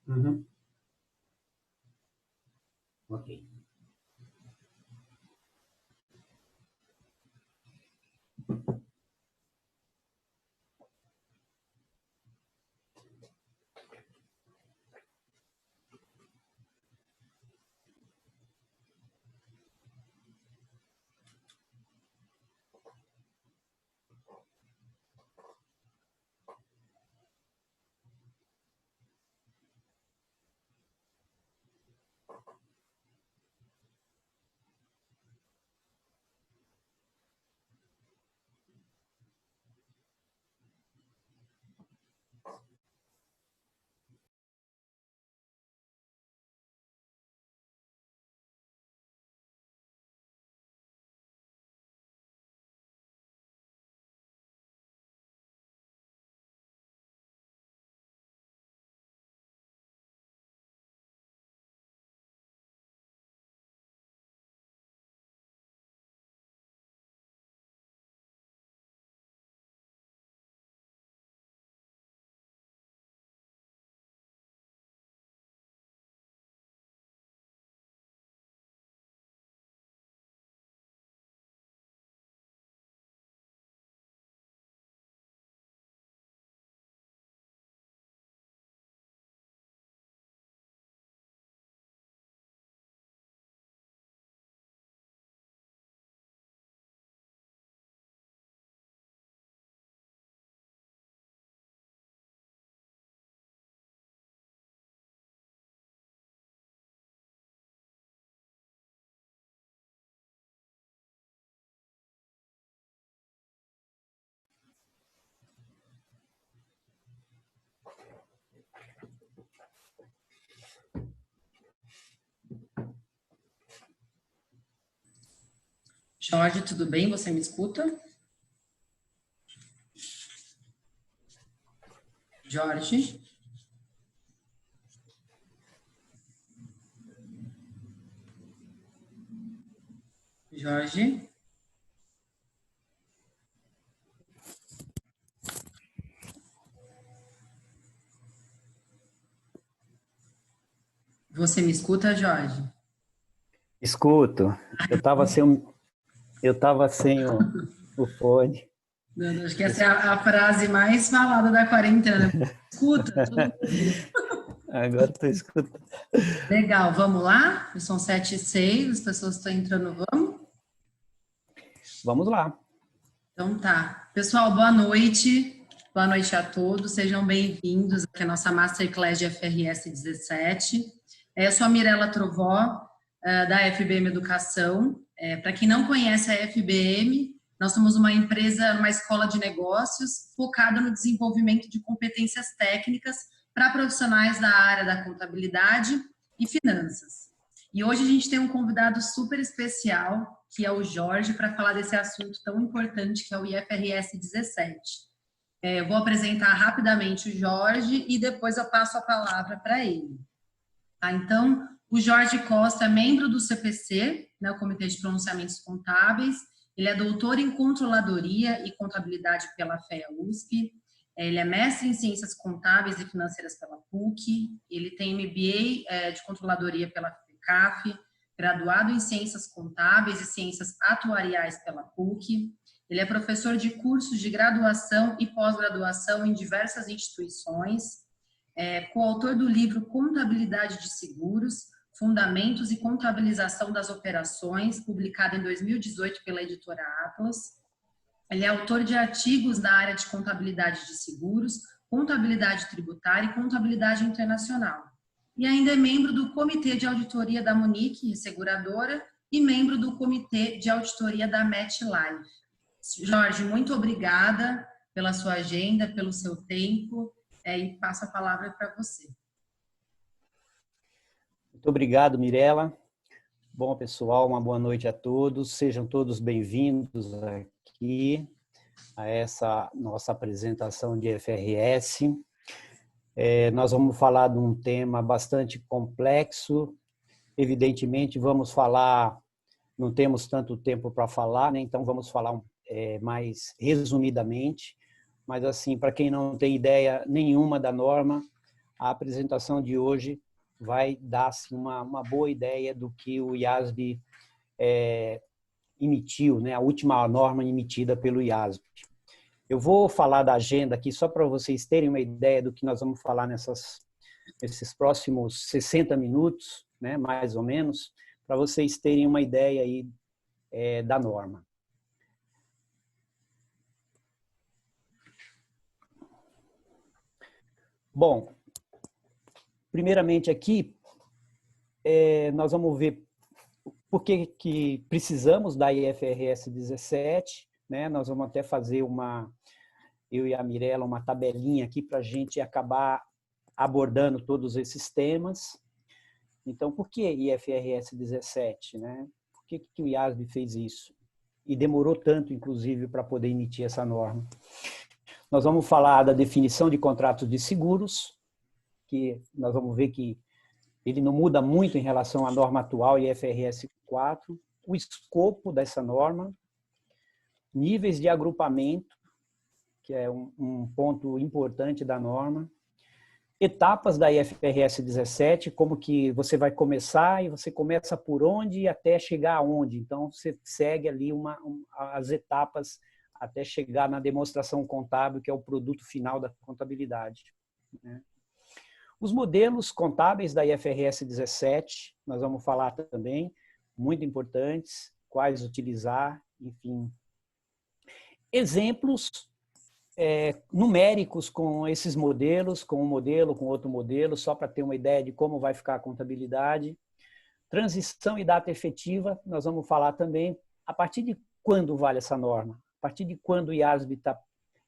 Uhum. Ok. Jorge, tudo bem? Você me escuta? Jorge? Jorge? Você me escuta, Jorge? Escuto. Eu tava sem o fone. Acho que essa é a frase mais falada da quarentena. Escuta, todo mundo. Agora estou escutando. Legal, vamos lá? São 7h06, as pessoas estão entrando, vamos? Vamos lá. Então tá. Pessoal, boa noite. Boa noite a todos. Sejam bem-vindos aqui à nossa Masterclass de FRS 17. Eu sou a Mirela Trovó, da FBM Educação. Para quem não conhece a FBM, nós somos uma empresa, uma escola de negócios focada no desenvolvimento de competências técnicas para profissionais da área da contabilidade e finanças. E hoje a gente tem um convidado super especial, que é o Jorge, para falar desse assunto tão importante que é o IFRS 17. Eu vou apresentar rapidamente o Jorge e depois eu passo a palavra para ele. Tá? Então, o Jorge Costa é membro do CPC, né, o Comitê de Pronunciamentos Contábeis. Ele é doutor em Controladoria e Contabilidade pela FEA-USP. Ele é mestre em Ciências Contábeis e Financeiras pela PUC. Ele tem MBA de Controladoria pela FECAF, graduado em Ciências Contábeis e Ciências Atuariais pela PUC. Ele é professor de cursos de graduação e pós-graduação em diversas instituições. Coautor do livro Contabilidade de Seguros, Fundamentos e Contabilização das Operações, publicado em 2018 pela editora Atlas. Ele é autor de artigos na área de contabilidade de seguros, contabilidade tributária e contabilidade internacional. E ainda é membro do Comitê de Auditoria da Munique, seguradora, e membro do Comitê de Auditoria da MetLife. Jorge, muito obrigada pela sua agenda, pelo seu tempo, e passo a palavra para você. Muito obrigado, Mirela. Bom, pessoal, uma boa noite a todos. Sejam todos bem-vindos aqui a essa nossa apresentação de FRS. Nós vamos falar de um tema bastante complexo. Evidentemente, vamos falar, não temos tanto tempo para falar, né? Então vamos falar mais resumidamente. Mas, assim, para quem não tem ideia nenhuma da norma, a apresentação de hoje vai dar assim, uma boa ideia do que o IASB emitiu, né? A última norma emitida pelo IASB. Eu vou falar da agenda aqui só para vocês terem uma ideia do que nós vamos falar nesses próximos 60 minutos, né? Mais ou menos, para vocês terem uma ideia aí da norma. Bom, primeiramente aqui, nós vamos ver por que precisamos da IFRS 17, né? Nós vamos até fazer eu e a Mirella, uma tabelinha aqui para a gente acabar abordando todos esses temas. Então, por que IFRS 17, né? Por que o IASB fez isso? E demorou tanto, inclusive, para poder emitir essa norma. Nós vamos falar da definição de contratos de seguros, que nós vamos ver que ele não muda muito em relação à norma atual, IFRS 4, o escopo dessa norma, níveis de agrupamento, que é um ponto importante da norma, etapas da IFRS 17, como que você vai começar e você começa por onde até chegar aonde. Então, você segue ali as etapas até chegar na demonstração contábil, que é o produto final da contabilidade, né? Os modelos contábeis da IFRS 17, nós vamos falar também, muito importantes, quais utilizar, enfim. Exemplos numéricos com esses modelos, com um modelo, com outro modelo, só para ter uma ideia de como vai ficar a contabilidade. Transição e data efetiva, nós vamos falar também a partir de quando vale essa norma, a partir de quando o IASB está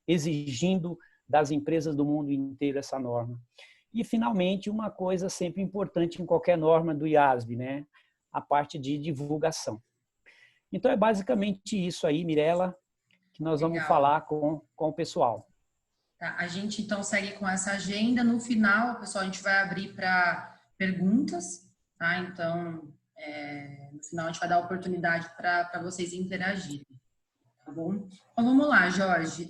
exigindo das empresas do mundo inteiro essa norma. E, finalmente, uma coisa sempre importante em qualquer norma do IASB, né? A parte de divulgação. Então, é basicamente isso aí, Mirella, que nós vamos falar com o pessoal. Tá, a gente, então, segue com essa agenda. No final, pessoal, a gente vai abrir para perguntas, tá? Então, no final, a gente vai dar oportunidade para vocês interagirem, tá bom? Então, vamos lá, Jorge.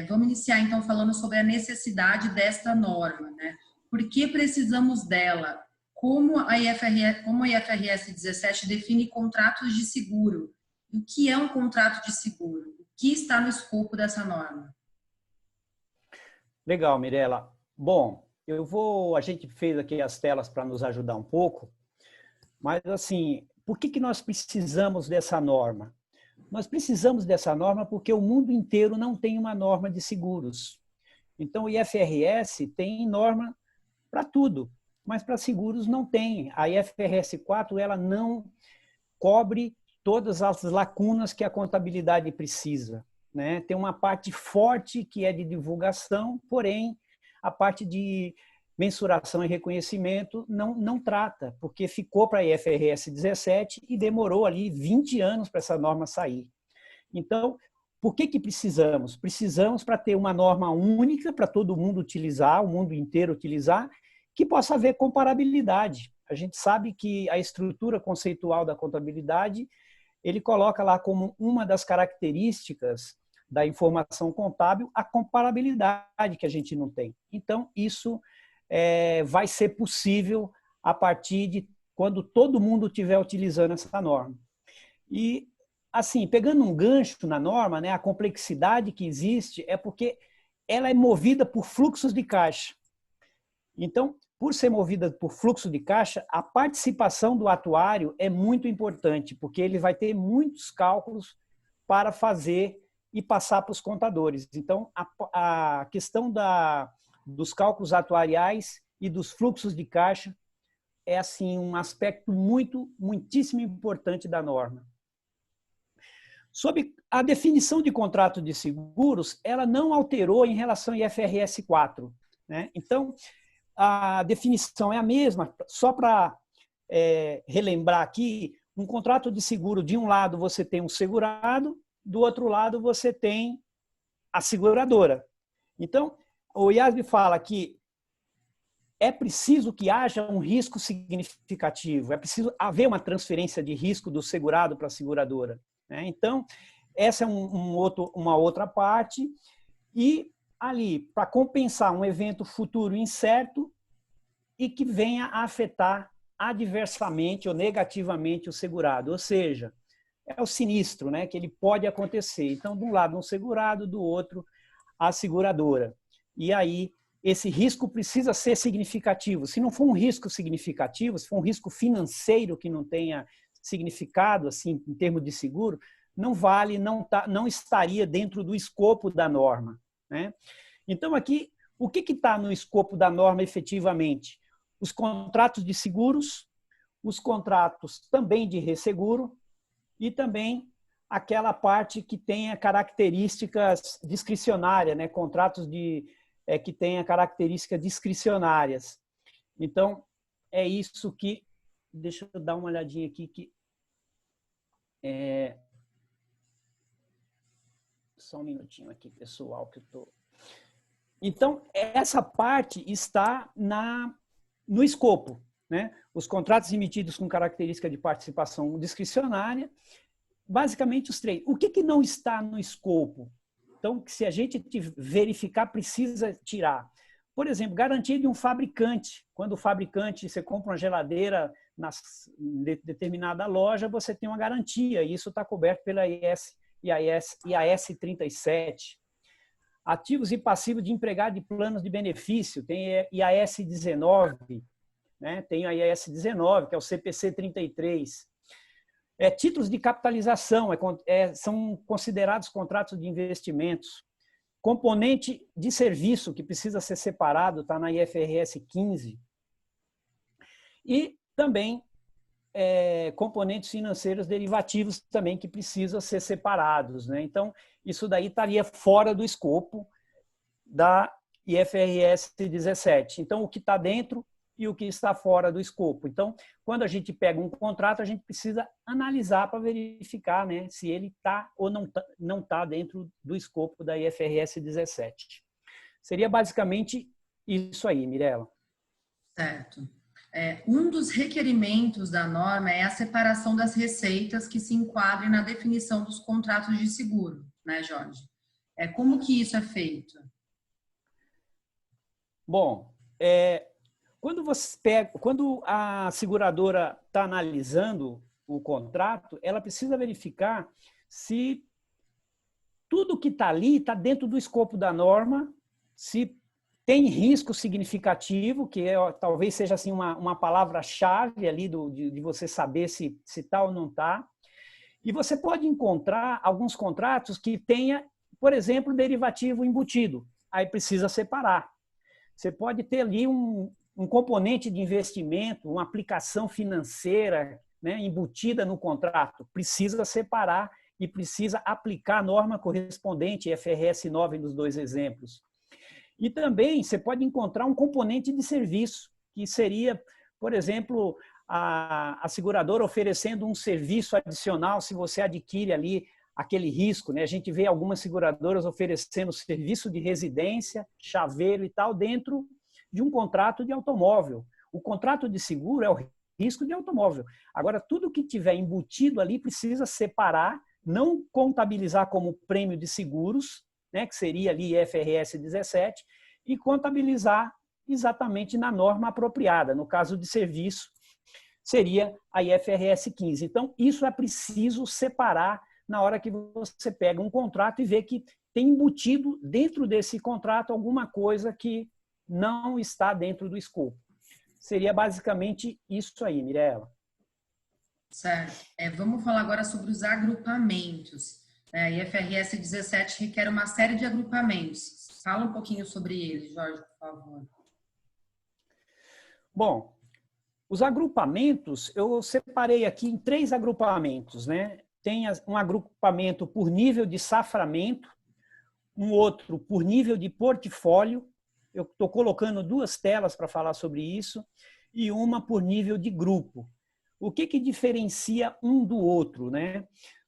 Vamos iniciar, então, falando sobre a necessidade desta norma, né? Por que precisamos dela? Como a IFRS 17 define contratos de seguro? O que é um contrato de seguro? O que está no escopo dessa norma? Legal, Mirella. Bom, a gente fez aqui as telas para nos ajudar um pouco, mas assim, por que nós precisamos dessa norma? Nós precisamos dessa norma porque o mundo inteiro não tem uma norma de seguros. Então, o IFRS tem norma para tudo, mas para seguros não tem. A IFRS 4 ela não cobre todas as lacunas que a contabilidade precisa, né? Tem uma parte forte que é de divulgação, porém a parte de mensuração e reconhecimento não trata, porque ficou para a IFRS 17 e demorou ali 20 anos para essa norma sair. Então, por que precisamos? Precisamos para ter uma norma única para todo mundo utilizar, o mundo inteiro utilizar, que possa haver comparabilidade. A gente sabe que a estrutura conceitual da contabilidade, ele coloca lá como uma das características da informação contábil a comparabilidade que a gente não tem. Então, isso vai ser possível a partir de quando todo mundo estiver utilizando essa norma. E, assim, pegando um gancho na norma, né, a complexidade que existe é porque ela é movida por fluxos de caixa. Então, por ser movida por fluxo de caixa, a participação do atuário é muito importante, porque ele vai ter muitos cálculos para fazer e passar para os contadores. Então, a questão dos cálculos atuariais e dos fluxos de caixa é assim um aspecto muitíssimo importante da norma. Sobre a definição de contrato de seguros, ela não alterou em relação ao IFRS 4, né? Então, a definição é a mesma, só para relembrar aqui, um contrato de seguro, de um lado você tem um segurado, do outro lado você tem a seguradora. Então, o IASB fala que é preciso que haja um risco significativo, é preciso haver uma transferência de risco do segurado para a seguradora, né? Então, essa é uma outra parte. E ali, para compensar um evento futuro incerto, e que venha a afetar adversamente ou negativamente o segurado. Ou seja, é o sinistro, né, que ele pode acontecer. Então, de um lado, um segurado, do outro, a seguradora. E aí, esse risco precisa ser significativo. Se não for um risco significativo, se for um risco financeiro que não tenha significado, assim, em termos de seguro, não vale, não estaria dentro do escopo da norma, né? Então, aqui, o que está no escopo da norma efetivamente? Os contratos de seguros, os contratos também de resseguro e também aquela parte que tenha características discricionárias, né? Contratos que tenha características discricionárias. Então, é isso que... Deixa eu dar uma olhadinha aqui. Só um minutinho aqui, pessoal, que eu estou... Então, essa parte está no escopo, né? Os contratos emitidos com característica de participação discricionária, basicamente os três. O que não está no escopo? Então, se a gente verificar, precisa tirar. Por exemplo, garantia de um fabricante. Quando o fabricante, você compra uma geladeira em determinada loja, você tem uma garantia, e isso está coberto pela IAS 37. Ativos e passivos de empregado de planos de benefício, tem IAS 19, né? Tem a IAS 19, que é o CPC 33. Títulos de capitalização são considerados contratos de investimentos. Componente de serviço, que precisa ser separado, está na IFRS 15. E também componentes financeiros derivativos também que precisam ser separados, né? Então, isso daí estaria fora do escopo da IFRS 17. Então, o que está dentro e o que está fora do escopo. Então, quando a gente pega um contrato, a gente precisa analisar para verificar, né, se ele está ou não tá dentro do escopo da IFRS 17. Seria basicamente isso aí, Mirela. Certo. Um dos requerimentos da norma é a separação das receitas que se enquadrem na definição dos contratos de seguro, né, Jorge? Como que isso é feito? Bom, quando a seguradora está analisando o contrato, ela precisa verificar se tudo que está ali está dentro do escopo da norma, se tem risco significativo, que talvez seja assim, uma palavra-chave ali de você saber se está ou não está. E você pode encontrar alguns contratos que tenha, por exemplo, derivativo embutido. Aí precisa separar. Você pode ter ali um componente de investimento, uma aplicação financeira, né, embutida no contrato. Precisa separar e precisa aplicar a norma correspondente, IFRS 9 nos dois exemplos. E também você pode encontrar um componente de serviço, que seria, por exemplo, a seguradora oferecendo um serviço adicional se você adquire ali aquele risco, né? A gente vê algumas seguradoras oferecendo serviço de residência, chaveiro e tal, dentro de um contrato de automóvel. O contrato de seguro é o risco de automóvel. Agora, tudo que tiver embutido ali precisa separar, não contabilizar como prêmio de seguros, né, que seria ali IFRS 17, e contabilizar exatamente na norma apropriada. No caso de serviço, seria a IFRS 15. Então, isso é preciso separar na hora que você pega um contrato e vê que tem embutido dentro desse contrato alguma coisa que não está dentro do escopo. Seria basicamente isso aí, Mirela. Certo. Vamos falar agora sobre os agrupamentos. A IFRS 17 requer uma série de agrupamentos. Fala um pouquinho sobre eles, Jorge, por favor. Bom, os agrupamentos, eu separei aqui em 3 agrupamentos, né? Tem um agrupamento por nível de saframento, um outro por nível de portfólio, eu estou colocando 2 telas para falar sobre isso, e uma por nível de grupo. O que diferencia um do outro, né?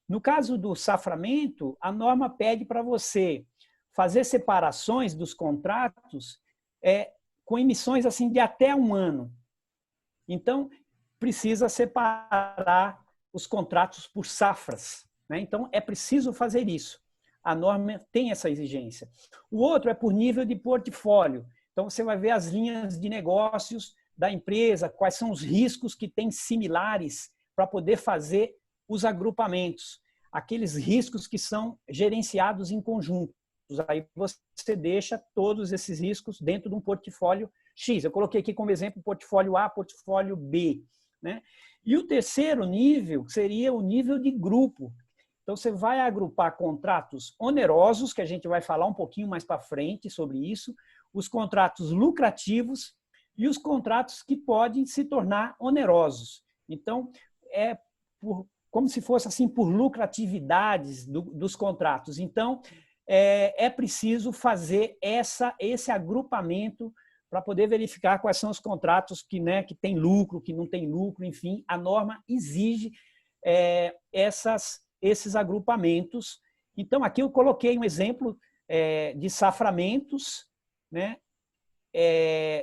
No caso do saframento, a norma pede para você fazer separações dos contratos com emissões assim, de até 1 ano. Então, precisa separar os contratos por safras, né? Então, é preciso fazer isso. A norma tem essa exigência. O outro é por nível de portfólio. Então, você vai ver as linhas de negócios da empresa, quais são os riscos que tem similares para poder fazer os agrupamentos, aqueles riscos que são gerenciados em conjunto. Aí você deixa todos esses riscos dentro de um portfólio X. Eu coloquei aqui como exemplo portfólio A, portfólio B, né? E o terceiro nível seria o nível de grupo. Então, você vai agrupar contratos onerosos, que a gente vai falar um pouquinho mais para frente sobre isso, os contratos lucrativos e os contratos que podem se tornar onerosos. Então, como se fosse assim por lucratividades dos contratos. Então, é preciso fazer esse agrupamento para poder verificar quais são os contratos que tem lucro, que não tem lucro, enfim, a norma exige esses agrupamentos. Então, aqui eu coloquei um exemplo de saframentos, né,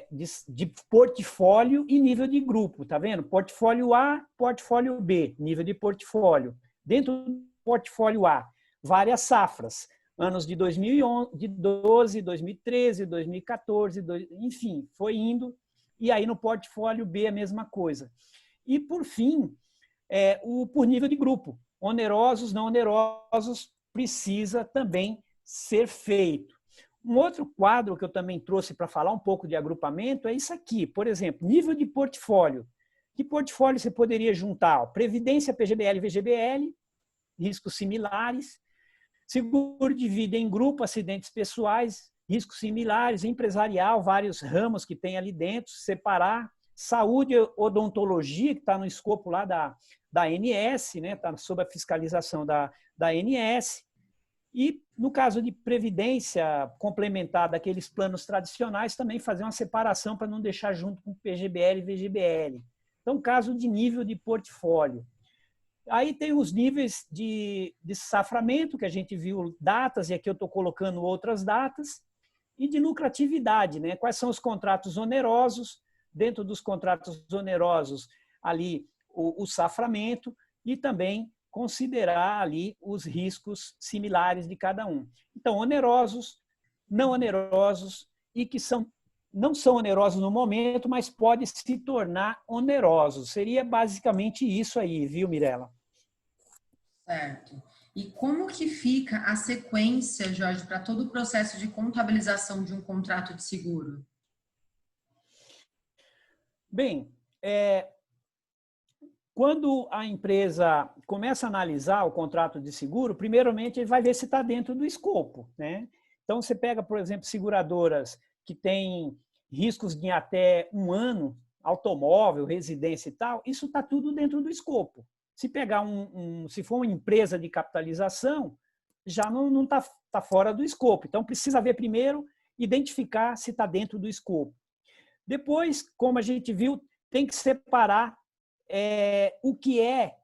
de portfólio e nível de grupo, tá vendo? Portfólio A, portfólio B, nível de portfólio. Dentro do portfólio A, várias safras, anos de 2012, 2013, 2014, enfim, foi indo. E aí no portfólio B a mesma coisa. E por fim, por nível de grupo, onerosos, não onerosos, precisa também ser feito. Um outro quadro que eu também trouxe para falar um pouco de agrupamento é isso aqui. Por exemplo, nível de portfólio. Que portfólio você poderia juntar? Previdência, PGBL, VGBL, riscos similares. Seguro de vida em grupo, acidentes pessoais, riscos similares. Empresarial, vários ramos que tem ali dentro, separar. Saúde e odontologia, que está no escopo lá da ANS, né? Está sob a fiscalização da ANS. E, no caso de previdência complementar daqueles planos tradicionais, também fazer uma separação para não deixar junto com PGBL e VGBL. Então, caso de nível de portfólio. Aí tem os níveis de saframento, que a gente viu datas, e aqui eu estou colocando outras datas, e de lucratividade, né? Quais são os contratos onerosos, dentro dos contratos onerosos, ali o saframento, e também considerar ali os riscos similares de cada um. Então, onerosos, não onerosos e que não são onerosos no momento, mas podem se tornar onerosos. Seria basicamente isso aí, viu, Mirela? Certo. E como que fica a sequência, Jorge, para todo o processo de contabilização de um contrato de seguro? Bem, quando a empresa começa a analisar o contrato de seguro, primeiramente ele vai ver se está dentro do escopo, né? Então, você pega, por exemplo, seguradoras que têm riscos de até 1 ano, automóvel, residência e tal, isso está tudo dentro do escopo. Se pegar se for uma empresa de capitalização, já não tá fora do escopo. Então, precisa ver primeiro, identificar se está dentro do escopo. Depois, como a gente viu, tem que separar o que é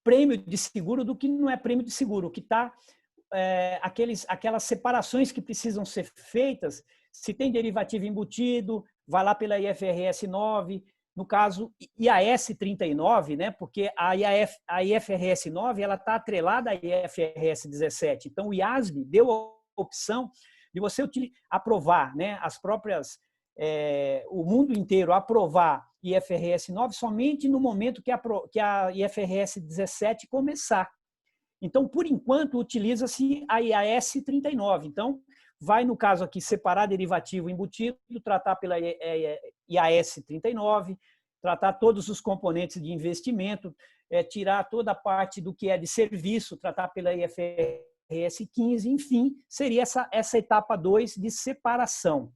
prêmio de seguro do que não é prêmio de seguro, o que está aquelas separações que precisam ser feitas, se tem derivativo embutido, vai lá pela IFRS 9, no caso IAS 39, né? Porque a IFRS 9 ela está atrelada à IFRS 17. Então o IASB deu a opção de você aprovar, né, as próprias o mundo inteiro aprovar IFRS 9 somente no momento que a IFRS 17 começar. Então, por enquanto, utiliza-se a IAS 39. Então, vai, no caso aqui, separar derivativo embutido, tratar pela IAS 39, tratar todos os componentes de investimento, tirar toda a parte do que é de serviço, tratar pela IFRS 15, enfim, seria essa etapa 2 de separação.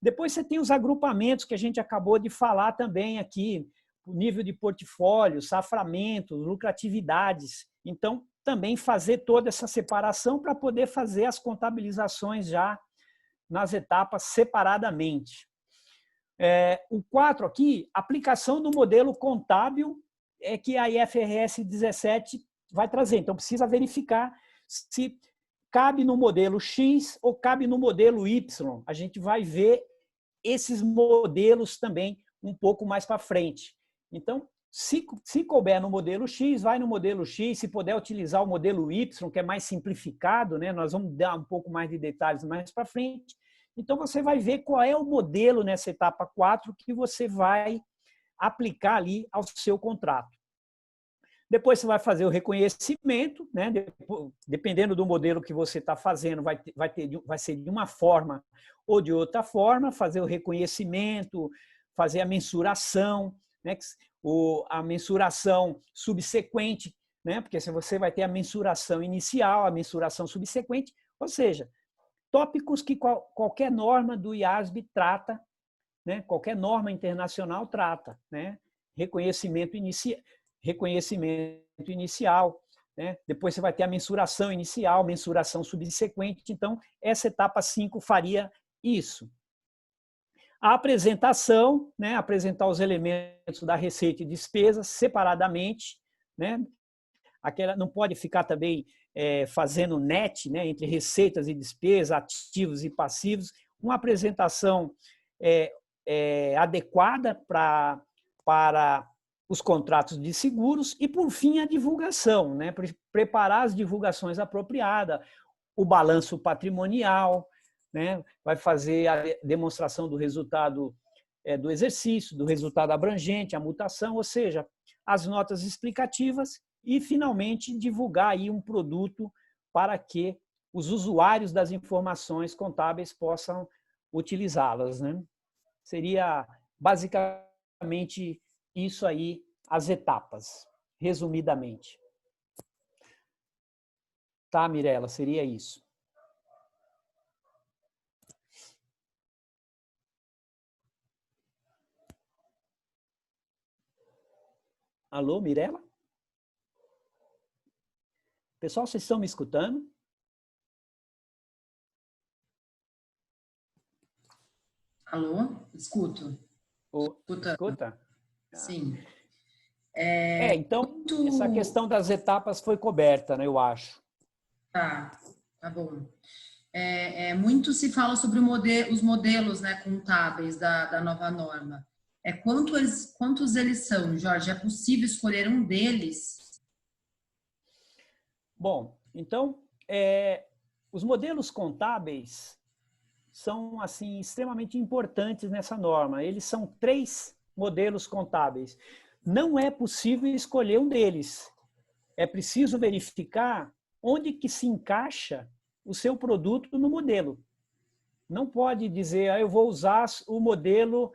Depois você tem os agrupamentos que a gente acabou de falar também aqui, o nível de portfólio, saframento, lucratividades. Então, também fazer toda essa separação para poder fazer as contabilizações já nas etapas separadamente. O 4 aqui, aplicação do modelo contábil que a IFRS 17 vai trazer. Então, precisa verificar se cabe no modelo X ou cabe no modelo Y. A gente vai ver esses modelos também um pouco mais para frente. Então, se couber no modelo X, vai no modelo X. Se puder utilizar o modelo Y, que é mais simplificado, né? Nós vamos dar um pouco mais de detalhes mais para frente. Então, você vai ver qual é o modelo nessa etapa 4 que você vai aplicar ali ao seu contrato. Depois você vai fazer o reconhecimento, né? Dependendo do modelo que você está fazendo, vai ser de uma forma ou de outra forma, fazer o reconhecimento, fazer a mensuração, né? A mensuração subsequente, né? Porque se você vai ter a mensuração inicial, a mensuração subsequente, ou seja, tópicos que qualquer norma do IASB trata, né? Qualquer norma internacional trata, né? Reconhecimento inicial, né? Depois você vai ter a mensuração inicial, mensuração subsequente. Então, essa etapa 5 faria isso. A apresentação, né? Apresentar os elementos da receita e despesa separadamente, né? Aquela, não pode ficar também fazendo net, né? Entre receitas e despesas, ativos e passivos. Uma apresentação adequada para os contratos de seguros e, por fim, a divulgação, né? Preparar as divulgações apropriadas, o balanço patrimonial, né? Vai fazer a demonstração do resultado do exercício, do resultado abrangente, a mutação, ou seja, as notas explicativas e, finalmente, divulgar aí um produto para que os usuários das informações contábeis possam utilizá-las, né? Seria basicamente isso aí, as etapas, resumidamente. Tá, Mirela, seria isso. Alô, Mirela? Pessoal, vocês estão me escutando? Alô? Escuto. Escuta? Sim. Então, essa questão das etapas foi coberta, né, eu acho. Tá bom. Muito se fala sobre os modelos, né, contábeis da nova norma. Quantos eles são, Jorge? É possível escolher um deles? Bom, então, os modelos contábeis são assim extremamente importantes nessa norma. Eles são 3 modelos contábeis. Não é possível escolher um deles. É preciso verificar onde que se encaixa o seu produto no modelo. Não pode dizer, eu vou usar o modelo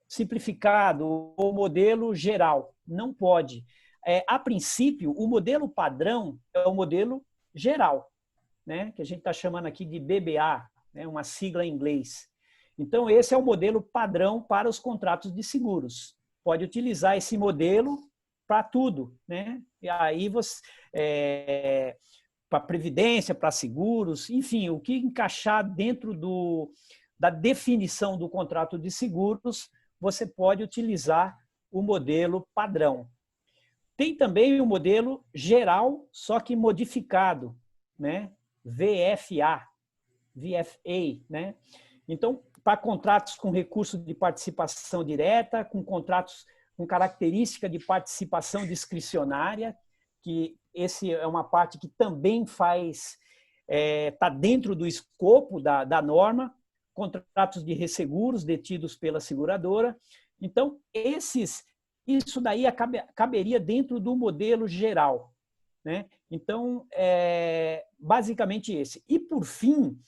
simplificado ou o modelo geral. Não pode. A princípio, o modelo padrão é o modelo geral, né? Que a gente está chamando aqui de BBA, né? Uma sigla em inglês. Então, esse é o modelo padrão para os contratos de seguros. Pode utilizar esse modelo para tudo, né? E aí você para previdência, para seguros, enfim, o que encaixar dentro da definição do contrato de seguros, você pode utilizar o modelo padrão. Tem também o modelo geral, só que modificado, né? VFA, né? Então, para contratos com recurso de participação direta, com contratos com característica de participação discricionária, que esse é uma parte que também está dentro do escopo da norma, contratos de resseguros detidos pela seguradora. Então, isso daí caberia dentro do modelo geral, né? Então, basicamente esse. E, por fim,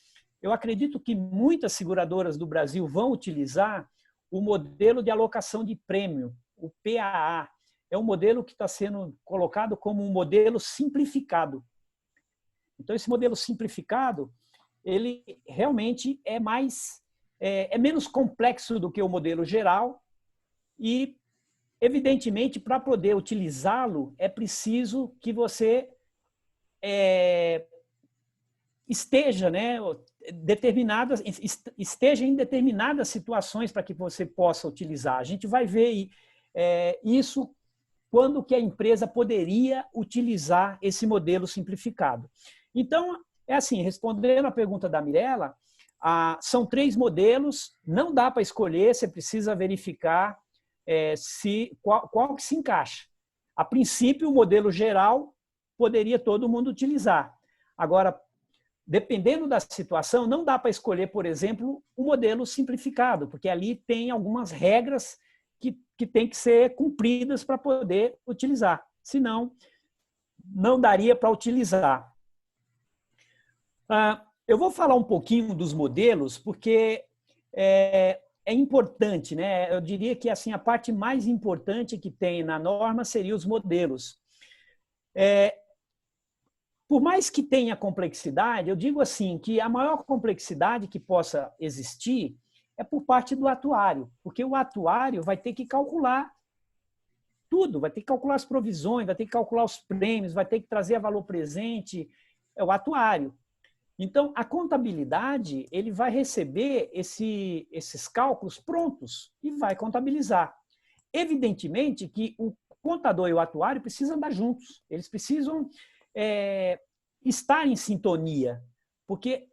eu acredito que muitas seguradoras do Brasil vão utilizar o modelo de alocação de prêmio, o PAA. É um modelo que está sendo colocado como um modelo simplificado. Então, esse modelo simplificado, ele realmente é menos complexo do que o modelo geral e, evidentemente, para poder utilizá-lo, é preciso que você esteja, né, esteja em determinadas situações para que você possa utilizar. A gente vai ver isso quando que a empresa poderia utilizar esse modelo simplificado. Então, assim, respondendo a pergunta da Mirela, são 3 modelos, não dá para escolher, você precisa verificar qual que se encaixa. A princípio, o modelo geral poderia todo mundo utilizar. Agora, dependendo da situação, não dá para escolher, por exemplo, o modelo simplificado, porque ali tem algumas regras que têm que ser cumpridas para poder utilizar. Senão, não daria para utilizar. Eu vou falar um pouquinho dos modelos, porque é importante, né? Eu diria que assim, a parte mais importante que tem na norma seria os modelos. Por mais que tenha complexidade, eu digo assim, que a maior complexidade que possa existir é por parte do atuário, porque o atuário vai ter que calcular tudo, vai ter que calcular as provisões, vai ter que calcular os prêmios, vai ter que trazer a valor presente, é o atuário. Então, a contabilidade, ele vai receber esses cálculos prontos e vai contabilizar. Evidentemente que o contador e o atuário precisam andar juntos, eles precisam estar em sintonia, porque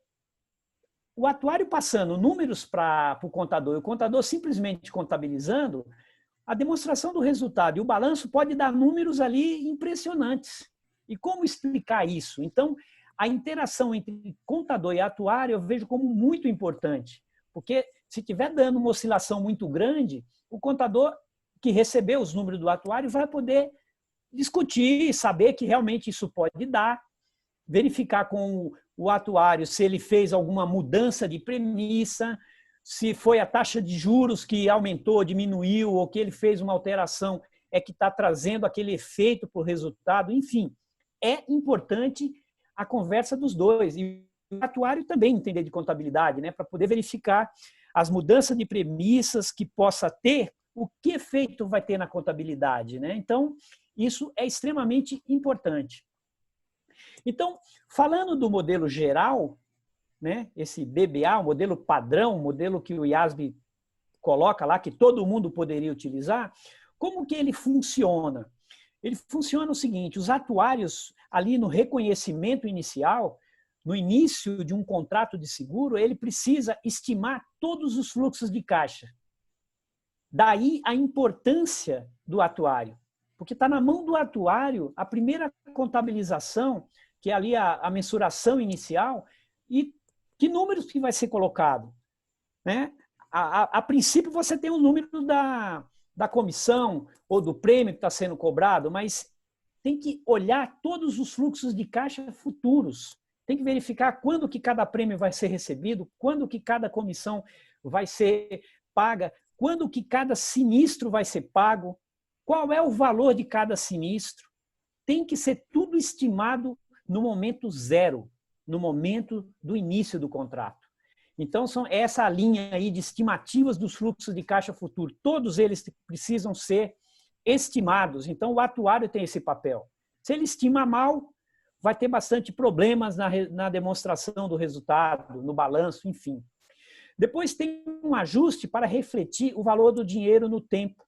o atuário passando números para o contador e o contador simplesmente contabilizando, a demonstração do resultado e o balanço pode dar números ali impressionantes. E como explicar isso? Então, a interação entre contador e atuário eu vejo como muito importante, porque se estiver dando uma oscilação muito grande, o contador que recebeu os números do atuário vai poder discutir, saber que realmente isso pode dar, verificar com o atuário se ele fez alguma mudança de premissa, se foi a taxa de juros que aumentou, diminuiu, ou que ele fez uma alteração que está trazendo aquele efeito para o resultado. Enfim, é importante a conversa dos dois. E o atuário também entender de contabilidade, né, para poder verificar as mudanças de premissas que possa ter, o que efeito vai ter na contabilidade, né? Então, isso é extremamente importante. Então, falando do modelo geral, né, esse BBA, o modelo padrão, o modelo que o IASB coloca lá, que todo mundo poderia utilizar, como que ele funciona? Ele funciona o seguinte, os atuários ali no reconhecimento inicial, no início de um contrato de seguro, ele precisa estimar todos os fluxos de caixa. Daí a importância do atuário, porque está na mão do atuário a primeira contabilização, que é ali a mensuração inicial, e que números que vai ser colocado, né? A princípio você tem o número da comissão ou do prêmio que está sendo cobrado, mas tem que olhar todos os fluxos de caixa futuros. Tem que verificar quando que cada prêmio vai ser recebido, quando que cada comissão vai ser paga, quando que cada sinistro vai ser pago, qual é o valor de cada sinistro. Tem que ser tudo estimado no momento zero, no momento do início do contrato. Então, são essa linha aí de estimativas dos fluxos de caixa futuro. Todos eles precisam ser estimados. Então, o atuário tem esse papel. Se ele estima mal, vai ter bastante problemas na demonstração do resultado, no balanço, enfim. Depois tem um ajuste para refletir o valor do dinheiro no tempo,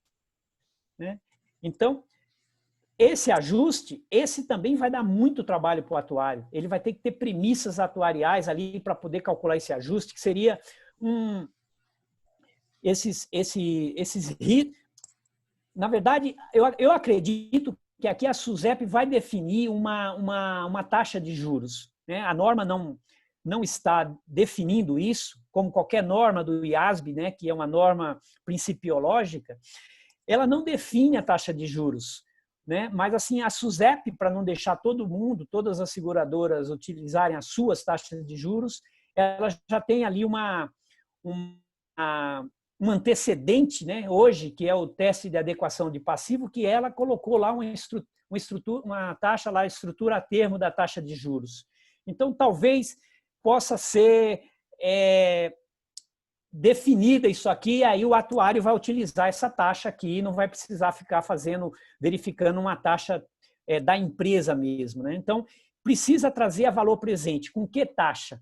né? Então, esse ajuste, esse também vai dar muito trabalho para o atuário. Ele vai ter que ter premissas atuariais ali para poder calcular esse ajuste, que seria na verdade, eu acredito que aqui a SUSEP vai definir uma taxa de juros, né? A norma não está definindo isso, como qualquer norma do IASB, né, que é uma norma principiológica, ela não define a taxa de juros, né? Mas assim, a SUSEP, para não deixar todo mundo, todas as seguradoras utilizarem as suas taxas de juros, ela já tem ali um antecedente, né, hoje, que é o teste de adequação de passivo, que ela colocou lá uma taxa lá, estrutura a termo da taxa de juros. Então, talvez possa ser definida isso aqui, aí o atuário vai utilizar essa taxa aqui, não vai precisar ficar verificando uma taxa da empresa mesmo, né? Então, precisa trazer a valor presente. Com que taxa?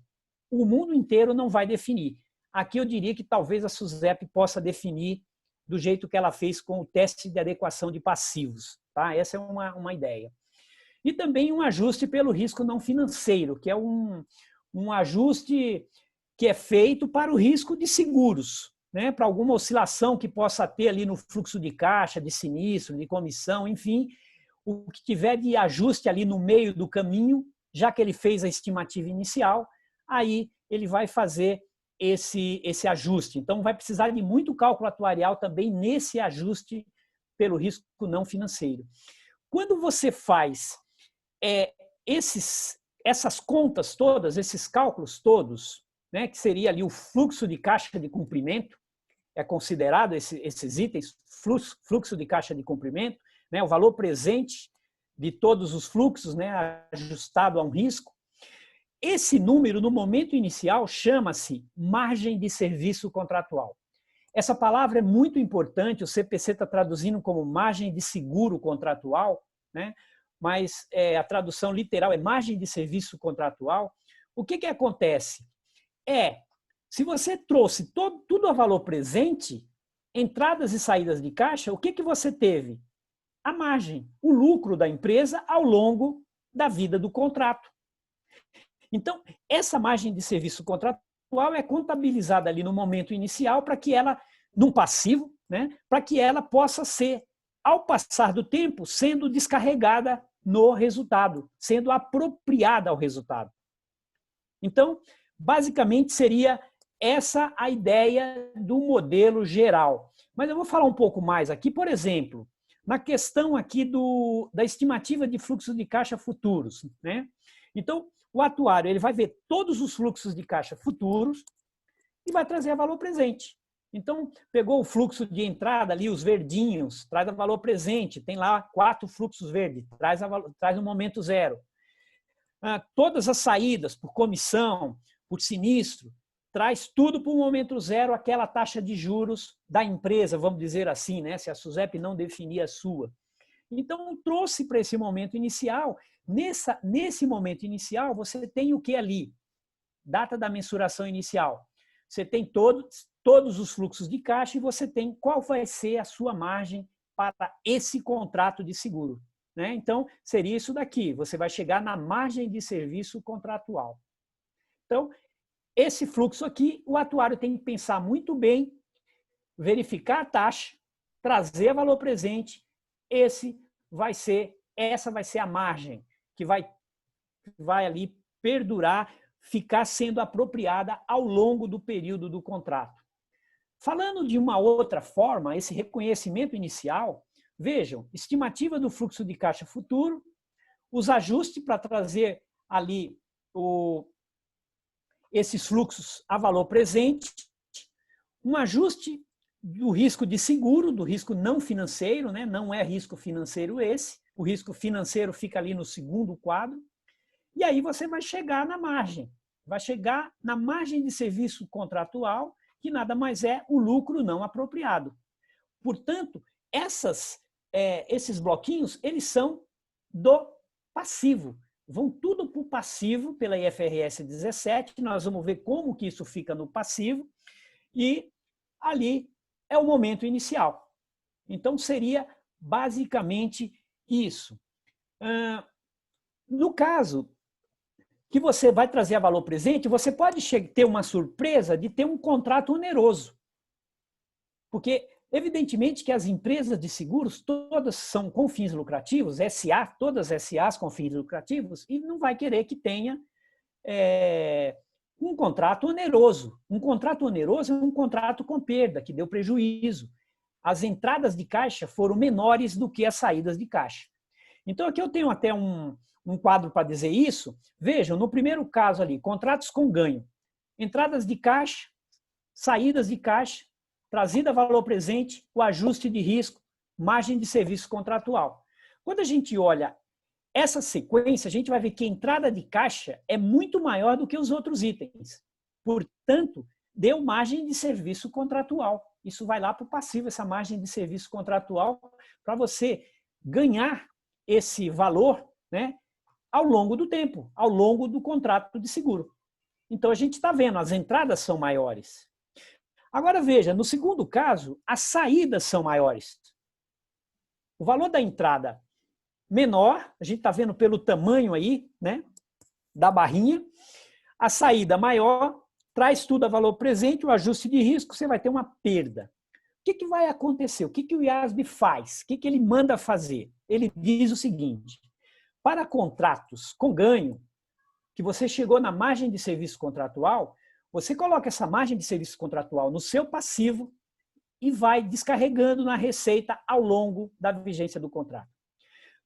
O mundo inteiro não vai definir. Aqui eu diria que talvez a SUSEP possa definir do jeito que ela fez com o teste de adequação de passivos, tá? Essa é uma ideia. E também um ajuste pelo risco não financeiro, que é um ajuste que é feito para o risco de seguros, né? Para alguma oscilação que possa ter ali no fluxo de caixa, de sinistro, de comissão, enfim, o que tiver de ajuste ali no meio do caminho, já que ele fez a estimativa inicial, aí ele vai fazer esse ajuste. Então, vai precisar de muito cálculo atuarial também nesse ajuste pelo risco não financeiro. Quando você faz essas contas todas, esses cálculos todos, né, que seria ali o fluxo de caixa de cumprimento, é considerado esses itens, fluxo de caixa de cumprimento, né, o valor presente de todos os fluxos, né, ajustado a um risco. Esse número, no momento inicial, chama-se margem de serviço contratual. Essa palavra é muito importante, o CPC está traduzindo como margem de seguro contratual, né? Mas a tradução literal é margem de serviço contratual. O que acontece? Se você trouxe tudo a valor presente, entradas e saídas de caixa, o que você teve? A margem, o lucro da empresa ao longo da vida do contrato. Então, essa margem de serviço contratual é contabilizada ali no momento inicial para que ela, num passivo, né, para que ela possa ser, ao passar do tempo, sendo descarregada no resultado, sendo apropriada ao resultado. Então, basicamente seria essa a ideia do modelo geral. Mas eu vou falar um pouco mais aqui, por exemplo, na questão aqui da estimativa de fluxo de caixa futuros, né? Então, o atuário ele vai ver todos os fluxos de caixa futuros e vai trazer a valor presente. Então, pegou o fluxo de entrada ali, os verdinhos, traz a valor presente, tem lá 4 fluxos verdes, traz no momento zero. Todas as saídas por comissão, por sinistro, traz tudo para o momento zero, aquela taxa de juros da empresa, vamos dizer assim, né? Se a SUSEP não definir a sua. Então, trouxe para esse momento inicial. Nesse momento inicial, você tem o que ali? Data da mensuração inicial. Você tem todos os fluxos de caixa e você tem qual vai ser a sua margem para esse contrato de seguro, né? Então, seria isso daqui. Você vai chegar na margem de serviço contratual. Então, esse fluxo aqui, o atuário tem que pensar muito bem, verificar a taxa, trazer valor presente. Essa vai ser a margem que vai ali perdurar, ficar sendo apropriada ao longo do período do contrato. Falando de uma outra forma, esse reconhecimento inicial, vejam, estimativa do fluxo de caixa futuro, os ajustes para trazer ali esses fluxos a valor presente, um ajuste do risco de seguro, do risco não financeiro, né? Não é risco financeiro esse, o risco financeiro fica ali no segundo quadro, e aí você vai chegar na margem, de serviço contratual, que nada mais é o lucro não apropriado. Portanto, esses bloquinhos, eles são do passivo, vão tudo para o passivo, pela IFRS 17, nós vamos ver como que isso fica no passivo, e ali é o momento inicial. Então, seria basicamente isso. No caso que você vai trazer a valor presente, você pode ter uma surpresa de ter um contrato oneroso. Porque, evidentemente, que as empresas de seguros, todas são com fins lucrativos, SA, todas SAs com fins lucrativos, e não vai querer que tenha um contrato oneroso. Um contrato oneroso é um contrato com perda, que deu prejuízo. As entradas de caixa foram menores do que as saídas de caixa. Então, aqui eu tenho até um quadro para dizer isso. Vejam, no primeiro caso ali, contratos com ganho. Entradas de caixa, saídas de caixa, trazida a valor presente, o ajuste de risco, margem de serviço contratual. Quando a gente olha essa sequência, a gente vai ver que a entrada de caixa é muito maior do que os outros itens. Portanto, deu margem de serviço contratual. Isso vai lá para o passivo, essa margem de serviço contratual, para você ganhar esse valor, né, ao longo do tempo, ao longo do contrato de seguro. Então, a gente está vendo, as entradas são maiores. Agora, veja, no segundo caso, as saídas são maiores. O valor da entrada menor, a gente está vendo pelo tamanho aí, né, da barrinha. A saída maior, traz tudo a valor presente, o ajuste de risco, você vai ter uma perda. O que vai acontecer? O que o IASB faz? O que ele manda fazer? Ele diz o seguinte: para contratos com ganho, que você chegou na margem de serviço contratual, você coloca essa margem de serviço contratual no seu passivo e vai descarregando na receita ao longo da vigência do contrato.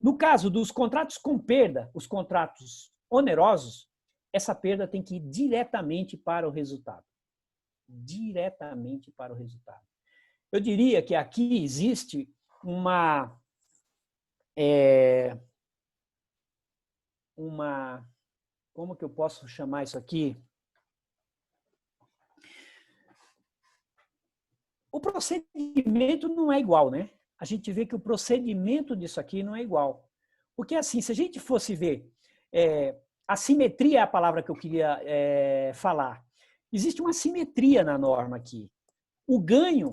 No caso dos contratos com perda, os contratos onerosos, essa perda tem que ir diretamente para o resultado. Diretamente para o resultado. Eu diria que aqui existe como que eu posso chamar isso aqui? O procedimento não é igual, né? A gente vê que o procedimento disso aqui não é igual. Porque, assim, se a gente fosse ver, assimetria é a palavra que eu queria falar. Existe uma assimetria na norma aqui. O ganho,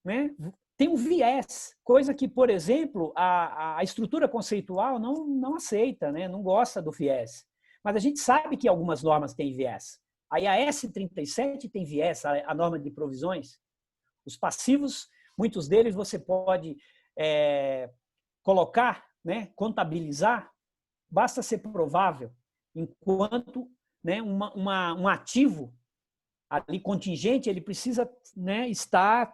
né, tem um viés, coisa que, por exemplo, a estrutura conceitual não aceita, né, não gosta do viés. Mas a gente sabe que algumas normas têm viés. Aí a S37 tem viés, a norma de provisões. Os passivos, muitos deles você pode colocar, né, contabilizar, basta ser provável, enquanto, né, um ativo ali contingente, ele precisa, né, estar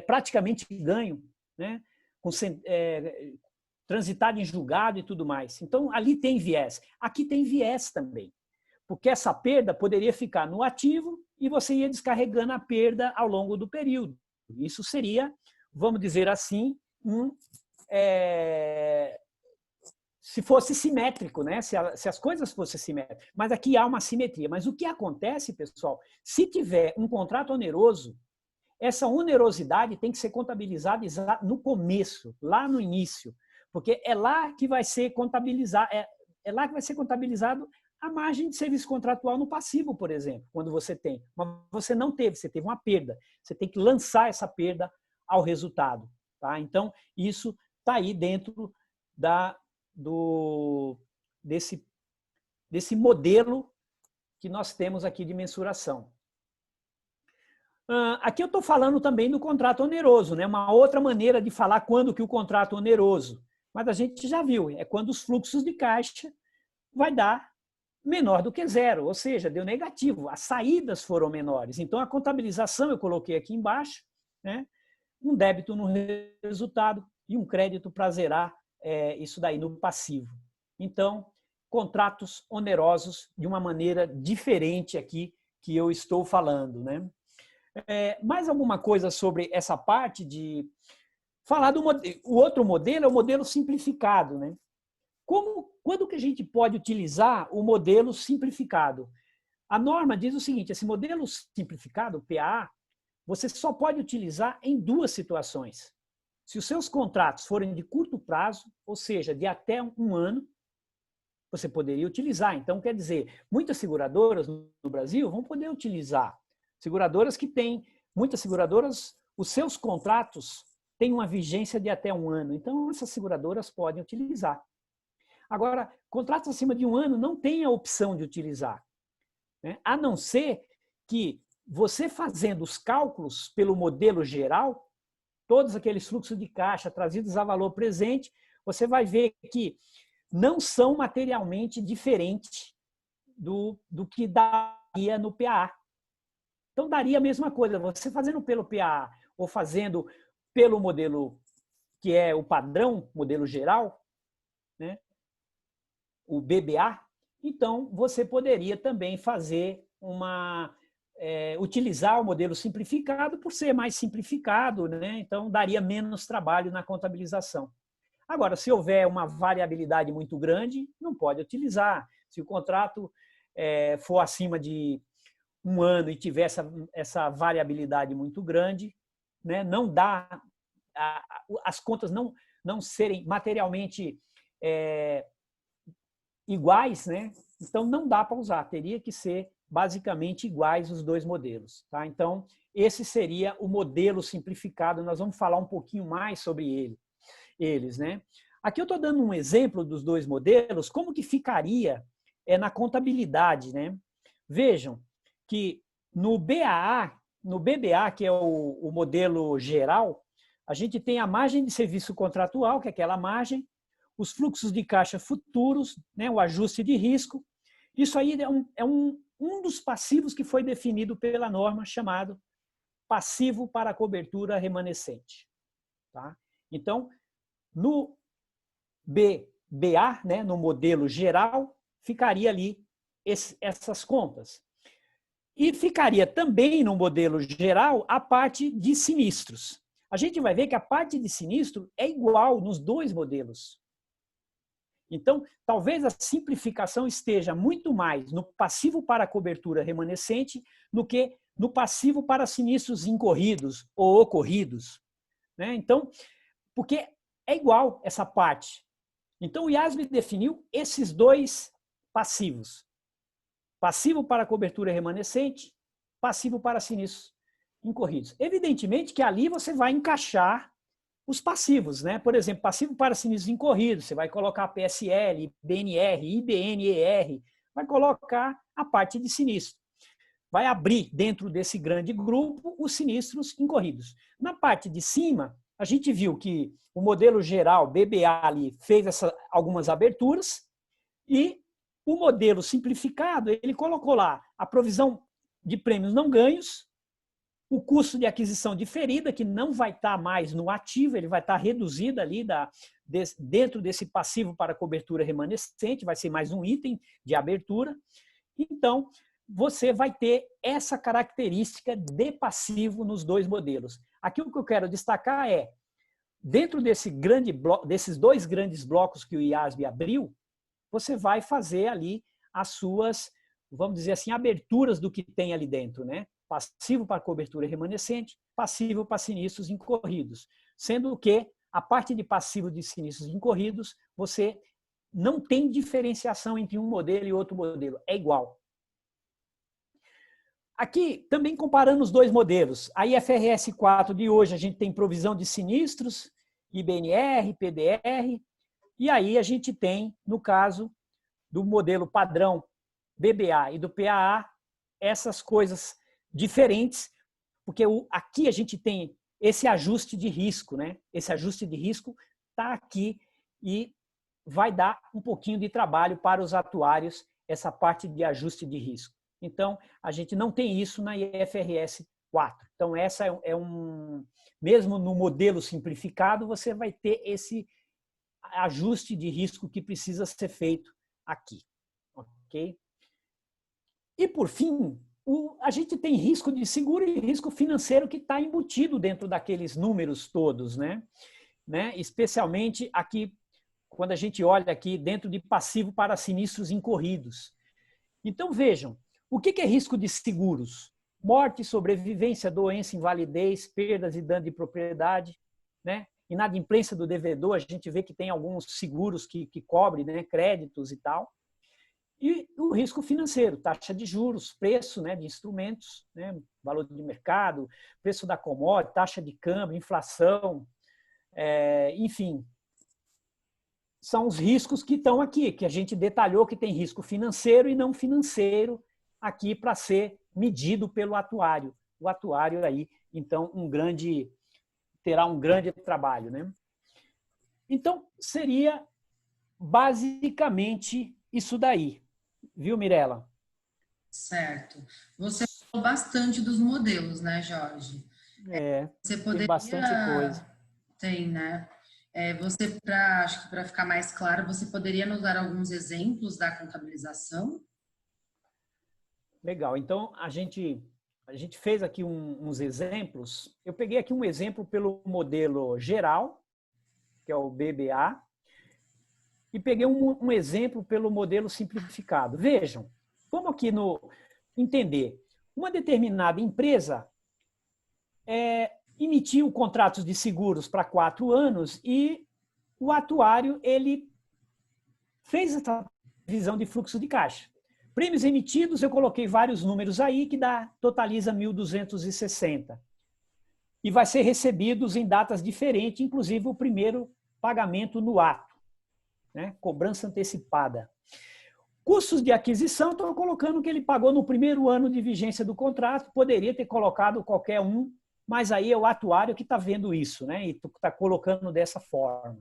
praticamente ganho, né, transitado em julgado e tudo mais. Então, ali tem viés. Aqui tem viés também, porque essa perda poderia ficar no ativo e você ia descarregando a perda ao longo do período. Isso seria, vamos dizer assim, se fosse simétrico, né? Se as coisas fossem simétricas. Mas aqui há uma simetria. Mas o que acontece, pessoal, se tiver um contrato oneroso, essa onerosidade tem que ser contabilizada no começo, lá no início, porque é lá que vai ser contabilizado, lá que vai ser contabilizado a margem de serviço contratual no passivo, por exemplo, quando você tem. Mas você não teve, você teve uma perda. Você tem que lançar essa perda ao resultado. Tá? Então, isso está aí dentro desse modelo que nós temos aqui de mensuração. Aqui eu estou falando também do contrato oneroso, né? Uma outra maneira de falar quando que o contrato oneroso. Mas a gente já viu, é quando os fluxos de caixa vai dar menor do que zero, ou seja, deu negativo, as saídas foram menores. Então, a contabilização eu coloquei aqui embaixo, né? Um débito no resultado e um crédito para zerar isso daí no passivo. Então, contratos onerosos de uma maneira diferente aqui que eu estou falando, né? Mais alguma coisa sobre essa parte de falar do modelo? O outro modelo é o modelo simplificado, né? Quando que a gente pode utilizar o modelo simplificado? A norma diz o seguinte, esse modelo simplificado, o PAA, você só pode utilizar em duas situações. Se os seus contratos forem de curto prazo, ou seja, de até um ano, você poderia utilizar. Então, quer dizer, muitas seguradoras no Brasil vão poder utilizar. Seguradoras que têm, muitas seguradoras, os seus contratos têm uma vigência de até um ano. Então, essas seguradoras podem utilizar. Agora, contratos acima de um ano não tem a opção de utilizar, né? A não ser que você fazendo os cálculos pelo modelo geral, todos aqueles fluxos de caixa trazidos a valor presente, você vai ver que não são materialmente diferentes do que daria no PAA. Então, daria a mesma coisa. Você fazendo pelo PAA ou fazendo pelo modelo que é o padrão, modelo geral, né? O BBA, então você poderia também fazer utilizar o modelo simplificado por ser mais simplificado, né? Então daria menos trabalho na contabilização. Agora, se houver uma variabilidade muito grande, não pode utilizar. Se o contrato for acima de um ano e tiver essa variabilidade muito grande, né? Não dá, as contas não serem materialmente iguais, né? Então não dá para usar, teria que ser basicamente iguais os dois modelos, tá? Então esse seria o modelo simplificado, nós vamos falar um pouquinho mais sobre eles, né? Aqui eu estou dando um exemplo dos dois modelos, como que ficaria na contabilidade, né? Vejam que no BBA, que é o modelo geral, a gente tem a margem de serviço contratual, que é aquela margem, os fluxos de caixa futuros, né, o ajuste de risco, Isso aí é um dos passivos que foi definido pela norma chamado passivo para cobertura remanescente. Tá? Então, no BBA, né, no modelo geral, ficaria ali essas contas. E ficaria também no modelo geral a parte de sinistros. A gente vai ver que a parte de sinistro é igual nos dois modelos. Então, talvez a simplificação esteja muito mais no passivo para cobertura remanescente do que no passivo para sinistros incorridos ou ocorridos. Né? Então, porque é igual essa parte. Então, o IASB definiu esses dois passivos. Passivo para cobertura remanescente, passivo para sinistros incorridos. Evidentemente que ali você vai encaixar os passivos, né? Por exemplo, passivo para sinistros incorridos, você vai colocar PSL, BNR, IBNER, vai colocar a parte de sinistro. Vai abrir dentro desse grande grupo os sinistros incorridos. Na parte de cima, a gente viu que o modelo geral, BBA, ali, fez algumas aberturas e o modelo simplificado, ele colocou lá a provisão de prêmios não ganhos, o custo de aquisição diferida, que não vai estar mais no ativo, ele vai estar reduzido ali dentro desse passivo para cobertura remanescente, vai ser mais um item de abertura. Então, você vai ter essa característica de passivo nos dois modelos. Aqui o que eu quero destacar é, dentro desses dois grandes blocos que o IASB abriu, você vai fazer ali as suas, vamos dizer assim, aberturas do que tem ali dentro, né? Passivo para cobertura remanescente, passivo para sinistros incorridos. Sendo que a parte de passivo de sinistros incorridos, você não tem diferenciação entre um modelo e outro modelo, é igual. Aqui, também comparando os dois modelos, a IFRS 4 de hoje, a gente tem provisão de sinistros, IBNR, PDR, e aí a gente tem, no caso do modelo padrão BBA e do PAA, essas coisas diferentes, porque aqui a gente tem esse ajuste de risco, né? Esse ajuste de risco está aqui e vai dar um pouquinho de trabalho para os atuários, essa parte de ajuste de risco. Então, a gente não tem isso na IFRS 4. Então, essa mesmo no modelo simplificado, você vai ter esse ajuste de risco que precisa ser feito aqui. Ok? E, por fim, a gente tem risco de seguro e risco financeiro que está embutido dentro daqueles números todos, né? Especialmente aqui, quando a gente olha aqui dentro de passivo para sinistros incorridos. Então, vejam, o que é risco de seguros? Morte, sobrevivência, doença, invalidez, perdas e dano de propriedade, né? Inadimplência do devedor, a gente vê que tem alguns seguros que cobrem, né? Créditos e tal. E o risco financeiro, taxa de juros, preço, né, de instrumentos, né, valor de mercado, preço da commodity, taxa de câmbio, inflação, enfim. São os riscos que estão aqui, que a gente detalhou que tem risco financeiro e não financeiro aqui para ser medido pelo atuário. O atuário aí, então, terá um grande trabalho, né? Então, seria basicamente isso daí. Viu, Mirela? Certo. Você falou bastante dos modelos, né, Jorge? Você Tem poderia... bastante coisa. Tem, né? Acho que para ficar mais claro, você poderia nos dar alguns exemplos da contabilização? Legal. Então, a gente fez aqui uns exemplos. Eu peguei aqui um exemplo pelo modelo geral, que é o BBA, e peguei um exemplo pelo modelo simplificado. Vejam, vamos aqui entender. Uma determinada empresa emitiu contratos de seguros para 4 anos e o atuário ele fez essa visão de fluxo de caixa. Prêmios emitidos, eu coloquei vários números aí que totaliza 1.260. E vai ser recebidos em datas diferentes, inclusive o primeiro pagamento no ato, né? Cobrança antecipada. Custos de aquisição, estou colocando que ele pagou no primeiro ano de vigência do contrato, poderia ter colocado qualquer mas aí é o atuário que está vendo isso, né? E está colocando dessa forma.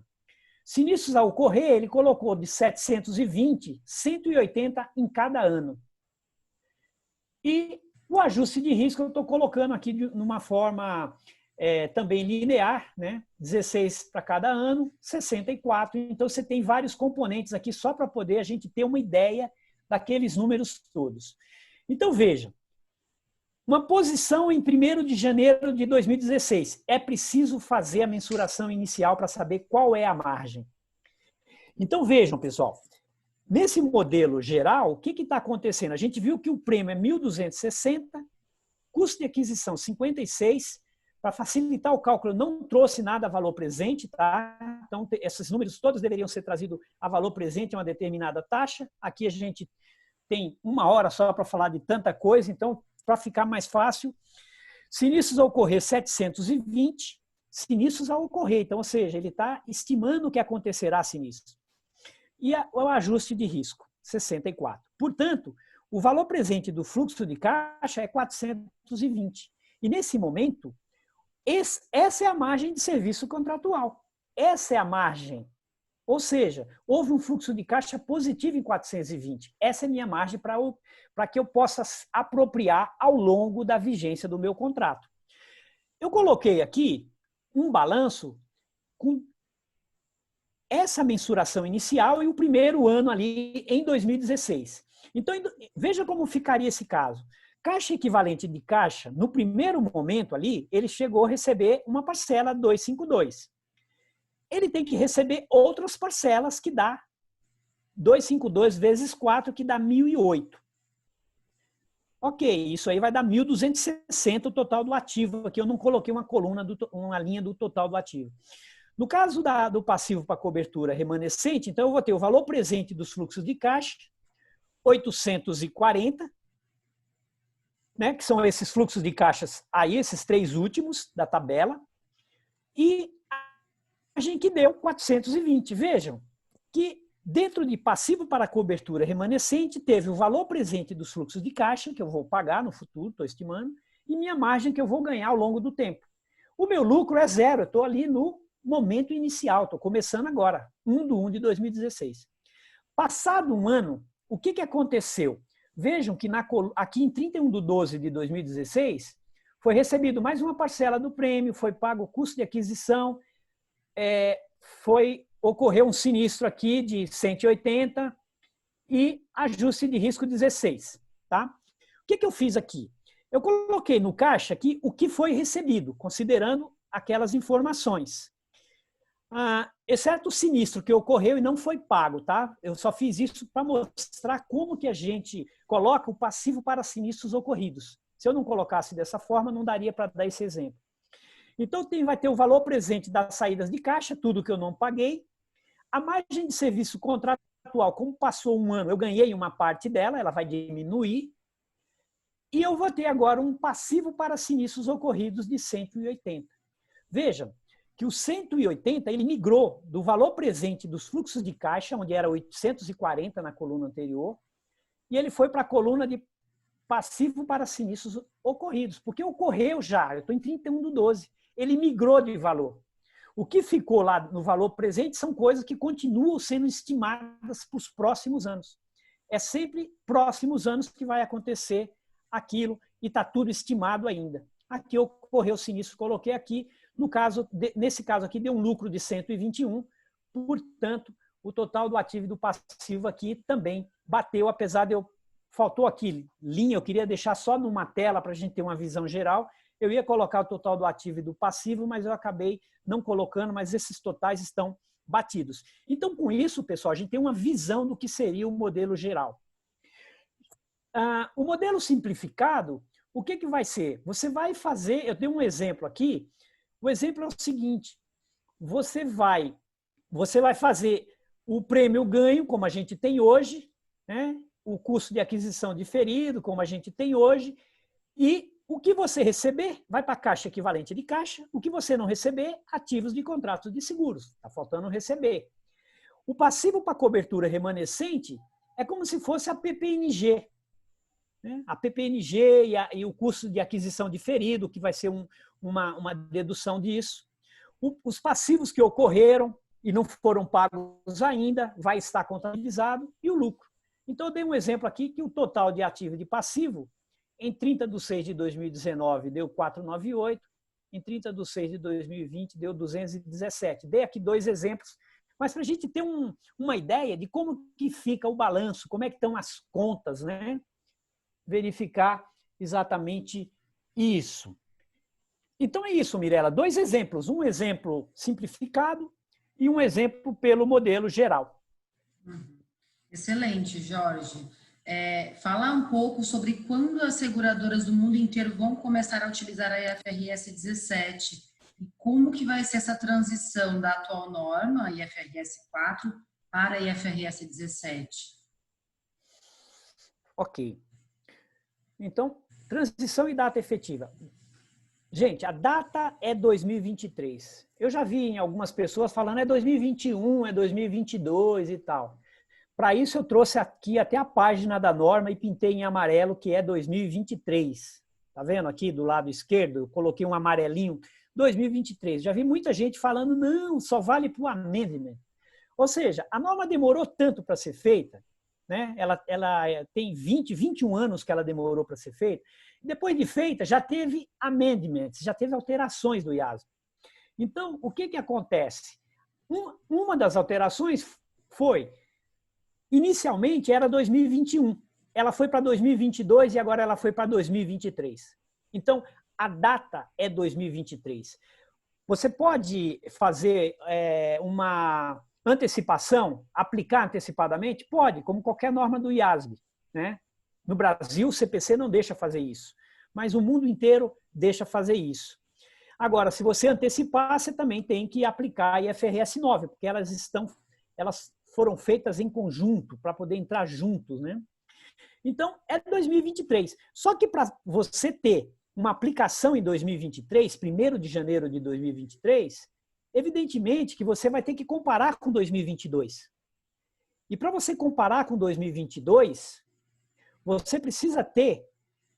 Sinistros a ocorrer, ele colocou de 720, 180 em cada ano. E o ajuste de risco eu estou colocando aqui de uma forma também linear, né? 16 para cada ano, 64. Então, você tem vários componentes aqui só para poder a gente ter uma ideia daqueles números todos. Então, veja, uma posição em 1º de janeiro de 2016. É preciso fazer a mensuração inicial para saber qual é a margem. Então, vejam, pessoal, nesse modelo geral, o que está acontecendo? A gente viu que o prêmio é 1.260, custo de aquisição 56. Para facilitar o cálculo, eu não trouxe nada a valor presente, tá? Então, esses números todos deveriam ser trazidos a valor presente, uma determinada taxa. Aqui a gente tem 1 hora só para falar de tanta coisa, então, para ficar mais fácil, sinistros a ocorrer 720, sinistros a ocorrer. Então, ou seja, ele está estimando que acontecerá sinistro. E o ajuste de risco, 64. Portanto, o valor presente do fluxo de caixa é 420. E nesse momento, essa é a margem de serviço contratual. Essa é a margem. Ou seja, houve um fluxo de caixa positivo em 420. Essa é a minha margem para que eu possa apropriar ao longo da vigência do meu contrato. Eu coloquei aqui um balanço com essa mensuração inicial e o primeiro ano ali em 2016. Então, veja como ficaria esse caso. Caixa equivalente de caixa, no primeiro momento ali, ele chegou a receber uma parcela 252. Ele tem que receber outras parcelas que dá 252 vezes 4, que dá 1.008. Ok, isso aí vai dar 1.260 o total do ativo. Aqui eu não coloquei uma linha do total do ativo. No caso do passivo para cobertura remanescente, então eu vou ter o valor presente dos fluxos de caixa, 840, né, que são esses fluxos de caixas aí, esses 3 últimos da tabela, e a gente que deu 420. Vejam que dentro de passivo para cobertura remanescente teve o valor presente dos fluxos de caixa, que eu vou pagar no futuro, estou estimando, e minha margem que eu vou ganhar ao longo do tempo. O meu lucro é 0, eu estou ali no momento inicial, estou começando agora, 1/1/2016. Passado um ano, o que aconteceu? Vejam que aqui em 31/12/2016 foi recebido mais uma parcela do prêmio, foi pago o custo de aquisição, ocorreu um sinistro aqui de 180 e ajuste de risco 16. Tá? O que eu fiz aqui? Eu coloquei no caixa aqui o que foi recebido, considerando aquelas informações. Exceto o sinistro que ocorreu e não foi pago, tá? Eu só fiz isso para mostrar como que a gente coloca o passivo para sinistros ocorridos. Se eu não colocasse dessa forma, não daria para dar esse exemplo. Então, vai ter o valor presente das saídas de caixa, tudo que eu não paguei. A margem de serviço contratual, como passou um ano, eu ganhei uma parte dela, ela vai diminuir. E eu vou ter agora um passivo para sinistros ocorridos de 180. Vejam que o 180 ele migrou do valor presente dos fluxos de caixa, onde era 840 na coluna anterior, e ele foi para a coluna de passivo para sinistros ocorridos, porque ocorreu já, eu estou em 31/12, ele migrou de valor. O que ficou lá no valor presente são coisas que continuam sendo estimadas para os próximos anos. É sempre próximos anos que vai acontecer aquilo e está tudo estimado ainda. Aqui ocorreu o sinistro, coloquei aqui. Nesse caso aqui, deu um lucro de 121, portanto, o total do ativo e do passivo aqui também bateu, apesar de faltou aqui linha, eu queria deixar só numa tela para a gente ter uma visão geral. Eu ia colocar o total do ativo e do passivo, mas eu acabei não colocando, mas esses totais estão batidos. Então, com isso, pessoal, a gente tem uma visão do que seria o modelo geral. O modelo simplificado, o que vai ser? Você vai fazer, eu dei um exemplo aqui. O exemplo é o seguinte, você vai fazer o prêmio ganho, como a gente tem hoje, né? O custo de aquisição diferido, como a gente tem hoje, e o que você receber vai para a caixa equivalente de caixa, o que você não receber, ativos de contratos de seguros, está faltando receber. O passivo para cobertura remanescente é como se fosse a PPNG, né? A PPNG e o custo de aquisição diferido, que vai ser uma dedução disso. Os passivos que ocorreram, e não foram pagos ainda, vai estar contabilizado, e o lucro. Então, eu dei um exemplo aqui que o total de ativo e de passivo, em 30 de 6 de 2019, deu 498, em 30 de 6 de 2020, deu 217. Dei aqui 2 exemplos, mas para a gente ter uma ideia de como que fica o balanço, como é que estão as contas, né? Verificar exatamente isso. Então, é isso, Mirela. 2 exemplos. Um exemplo simplificado e um exemplo pelo modelo geral. Excelente, Jorge. Falar um pouco sobre quando as seguradoras do mundo inteiro vão começar a utilizar a IFRS 17 e como que vai ser essa transição da atual norma, IFRS 4, para a IFRS 17. Ok. Então, transição e data efetiva. Gente, a data é 2023. Eu já vi em algumas pessoas falando é 2021, é 2022 e tal. Para isso, eu trouxe aqui até a página da norma e pintei em amarelo, que é 2023. Tá vendo aqui do lado esquerdo? Eu coloquei um amarelinho, 2023. Já vi muita gente falando, não, só vale para o amendment. Ou seja, a norma demorou tanto para ser feita, né? Ela tem 21 anos que ela demorou para ser feita. Depois de feita, já teve amendments, já teve alterações do IASB. Então, o que acontece? Uma das alterações foi, inicialmente era 2021, ela foi para 2022 e agora ela foi para 2023. Então, a data é 2023. Você pode fazer uma antecipação, aplicar antecipadamente? Pode, como qualquer norma do IASB, né? No Brasil, o CPC não deixa fazer isso, mas o mundo inteiro deixa fazer isso. Agora, se você antecipar, você também tem que aplicar a IFRS 9, porque elas foram feitas em conjunto, para poder entrar juntos, né? Então, é 2023. Só que para você ter uma aplicação em 2023, 1º de janeiro de 2023, evidentemente que você vai ter que comparar com 2022. E para você comparar com 2022, você precisa ter,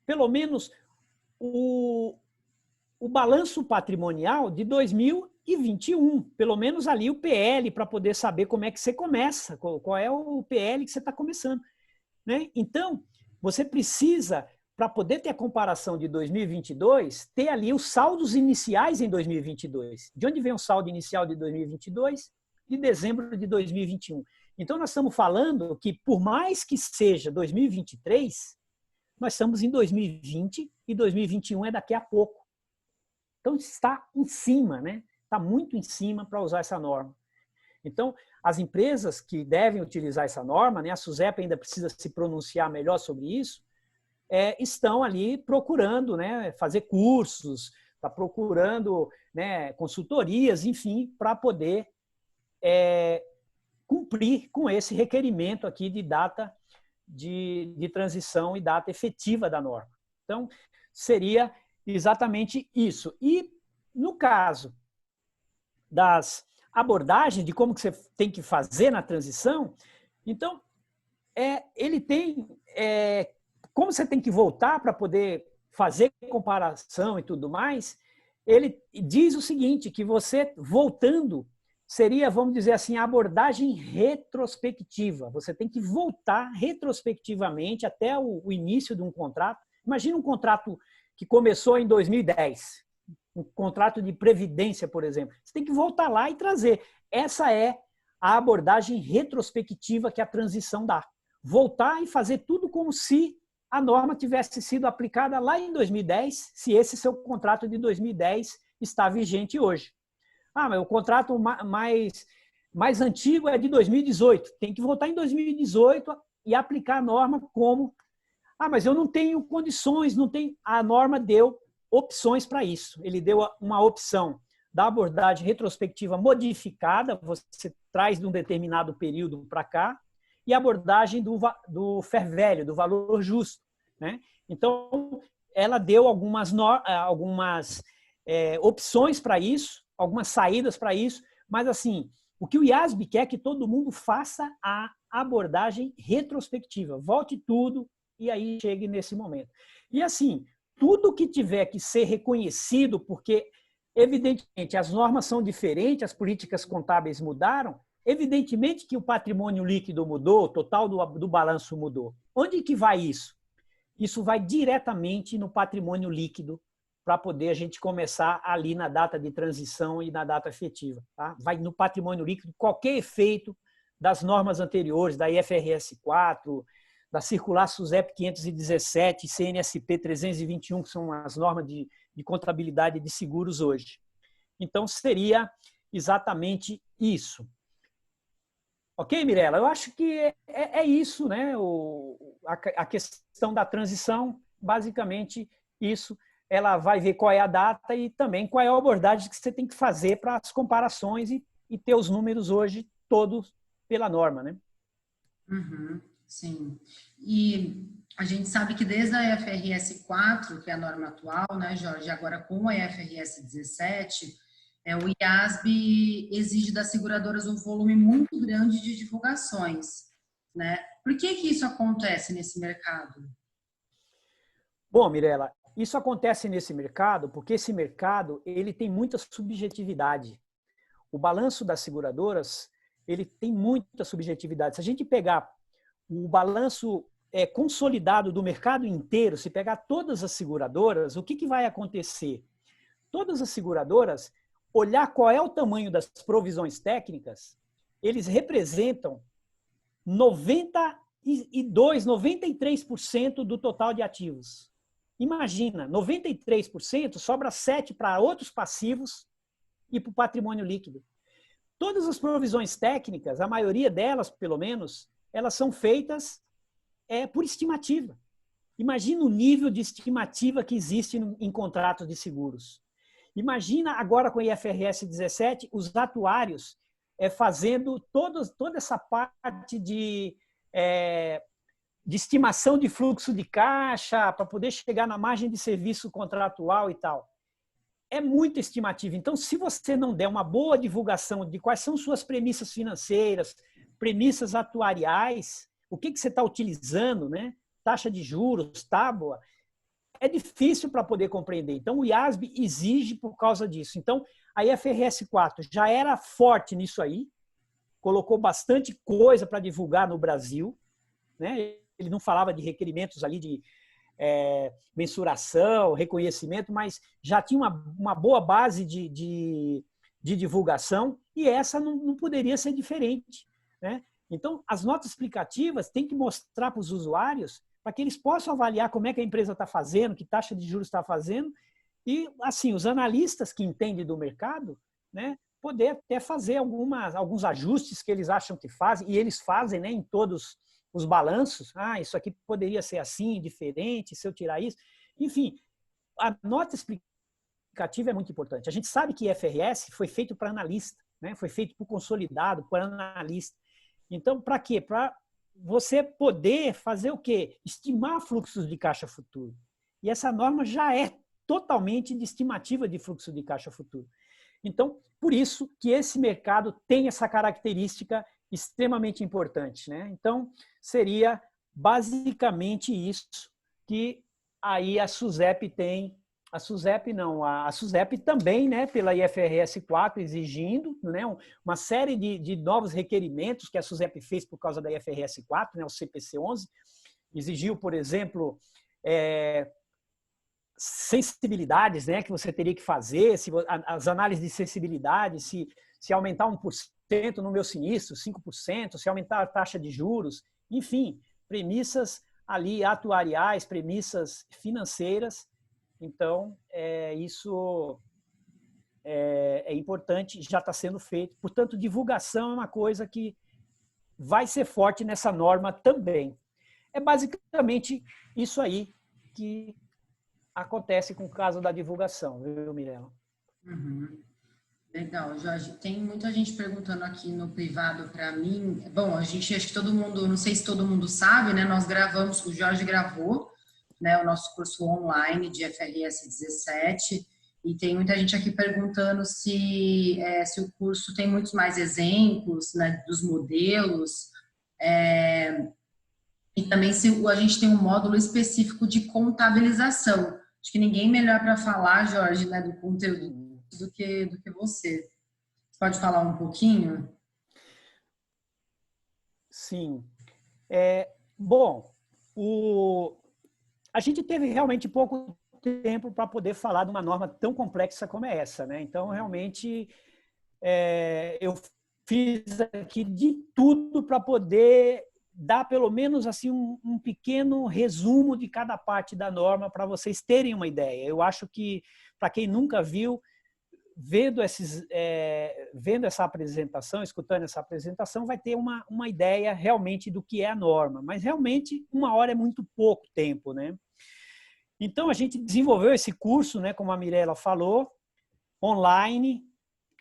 pelo menos, o balanço patrimonial de 2021. Pelo menos ali o PL, para poder saber como é que você começa, qual é o PL que você está começando, né? Então, você precisa, para poder ter a comparação de 2022, ter ali os saldos iniciais em 2022. De onde vem o saldo inicial de 2022? De dezembro de 2021. Então, nós estamos falando que, por mais que seja 2023, nós estamos em 2020 e 2021 é daqui a pouco. Então, está em cima, né? Está muito em cima para usar essa norma. Então, as empresas que devem utilizar essa norma, né, a SUSEP ainda precisa se pronunciar melhor sobre isso, estão ali procurando, né, fazer cursos, está procurando, né, consultorias, enfim, para poder cumprir com esse requerimento aqui de data de transição e data efetiva da norma. Então, seria exatamente isso. E, no caso das abordagens de como que você tem que fazer na transição, então, ele tem... como você tem que voltar para poder fazer comparação e tudo mais, ele diz o seguinte, que você, voltando, seria, vamos dizer assim, a abordagem retrospectiva. Você tem que voltar retrospectivamente até o início de um contrato. Imagina um contrato que começou em 2010, um contrato de previdência, por exemplo. Você tem que voltar lá e trazer. Essa é a abordagem retrospectiva que a transição dá. Voltar e fazer tudo como se a norma tivesse sido aplicada lá em 2010, se esse seu contrato de 2010 está vigente hoje. Ah, mas o contrato mais antigo é de 2018. Tem que voltar em 2018 e aplicar a norma como... Ah, mas eu não tenho condições, não tenho... A norma deu opções para isso. Ele deu uma opção da abordagem retrospectiva modificada, você traz de um determinado período para cá, e a abordagem do fair value, do valor justo, né? Então, ela deu algumas opções para isso, algumas saídas para isso, mas assim, o que o IASB quer é que todo mundo faça a abordagem retrospectiva, volte tudo e aí chegue nesse momento. E assim, tudo que tiver que ser reconhecido, porque Evidentemente, as normas são diferentes, as políticas contábeis mudaram, evidentemente que o patrimônio líquido mudou, o total do balanço mudou. Onde que vai isso? Isso vai diretamente no patrimônio líquido, para poder a gente começar ali na data de transição e na data efetiva. Tá? Vai no patrimônio líquido qualquer efeito das normas anteriores, da IFRS 4, da Circular SUSEP 517, CNSP 321, que são as normas de contabilidade de seguros hoje. Então, seria exatamente isso. Ok, Mirela? Eu acho que é isso, né? A questão da transição, basicamente isso. Ela vai ver qual é a data e também qual é a abordagem que você tem que fazer para as comparações e ter os números hoje todos pela norma, né? Uhum, sim. E a gente sabe que desde a IFRS 4, que é a norma atual, né, Jorge, agora com a IFRS 17, o IASB exige das seguradoras um volume muito grande de divulgações, né? Por que que isso acontece nesse mercado? Bom, Mirela, isso acontece nesse mercado porque esse mercado ele tem muita subjetividade. O balanço das seguradoras ele tem muita subjetividade. Se a gente pegar o balanço consolidado do mercado inteiro, se pegar todas as seguradoras, o que vai acontecer? Todas as seguradoras, olhar qual é o tamanho das provisões técnicas, eles representam 92%, 93% do total de ativos. Imagina, 93% sobra 7% para outros passivos e para o patrimônio líquido. Todas as provisões técnicas, a maioria delas, pelo menos, elas são feitas por estimativa. Imagina o nível de estimativa que existe em contratos de seguros. Imagina agora com o IFRS 17, os atuários fazendo toda essa parte de estimação de fluxo de caixa para poder chegar na margem de serviço contratual e tal. É muito estimativa. Então, se você não der uma boa divulgação de quais são suas premissas financeiras, premissas atuariais, o que você está utilizando, né? Taxa de juros, tábua, é difícil para poder compreender. Então, o IASB exige por causa disso. Então, a IFRS 4 já era forte nisso aí, colocou bastante coisa para divulgar no Brasil, né? Ele não falava de requerimentos ali de mensuração, reconhecimento, mas já tinha uma boa base de divulgação e essa não poderia ser diferente, né? Então, as notas explicativas têm que mostrar para os usuários para que eles possam avaliar como é que a empresa está fazendo, que taxa de juros está fazendo e, assim, os analistas que entendem do mercado, né, poder até fazer alguns ajustes que eles acham que fazem, e eles fazem, né, em todos os balanços. Isso aqui poderia ser assim, diferente, se eu tirar isso. Enfim, a nota explicativa é muito importante. A gente sabe que IFRS foi feito para analista, né? Foi feito para o consolidado, para analista. Então, para quê? Para você poder fazer o quê? Estimar fluxos de caixa futuro. E essa norma já é totalmente de estimativa de fluxo de caixa futuro. Então, por isso que esse mercado tem essa característica extremamente importante, né? Então, seria basicamente isso que aí a SUSEP tem. A SUSEP também, né, pela IFRS 4, exigindo, né, uma série de novos requerimentos que a SUSEP fez por causa da IFRS 4, né, o CPC 11, exigiu, por exemplo, sensibilidades, né, que você teria que fazer, as análises de sensibilidade, se aumentar 1% no meu sinistro, 5%, se aumentar a taxa de juros, enfim, premissas ali atuariais, premissas financeiras. Então, isso é importante, já está sendo feito. Portanto, divulgação é uma coisa que vai ser forte nessa norma também. É basicamente isso aí que acontece com o caso da divulgação, viu, Mirela? Uhum. Legal, Jorge. Tem muita gente perguntando aqui no privado para mim. Bom, acho que todo mundo, não sei se todo mundo sabe, né? Nós gravamos, o Jorge gravou, né, o nosso curso online de FRS 17, e tem muita gente aqui perguntando se o curso tem muitos mais exemplos, né, dos modelos, e também se a gente tem um módulo específico de contabilização. Acho que ninguém melhor para falar, Jorge, né, do conteúdo do que você. Você pode falar um pouquinho? Sim. Bom, a gente teve realmente pouco tempo para poder falar de uma norma tão complexa como é essa, né? Então, realmente, eu fiz aqui de tudo para poder dar pelo menos assim um pequeno resumo de cada parte da norma para vocês terem uma ideia. Eu acho que, para quem nunca viu, vendo essa apresentação, escutando essa apresentação, vai ter uma ideia realmente do que é a norma. Mas realmente 1 hora é muito pouco tempo, né? Então a gente desenvolveu esse curso, né, como a Mirela falou, online,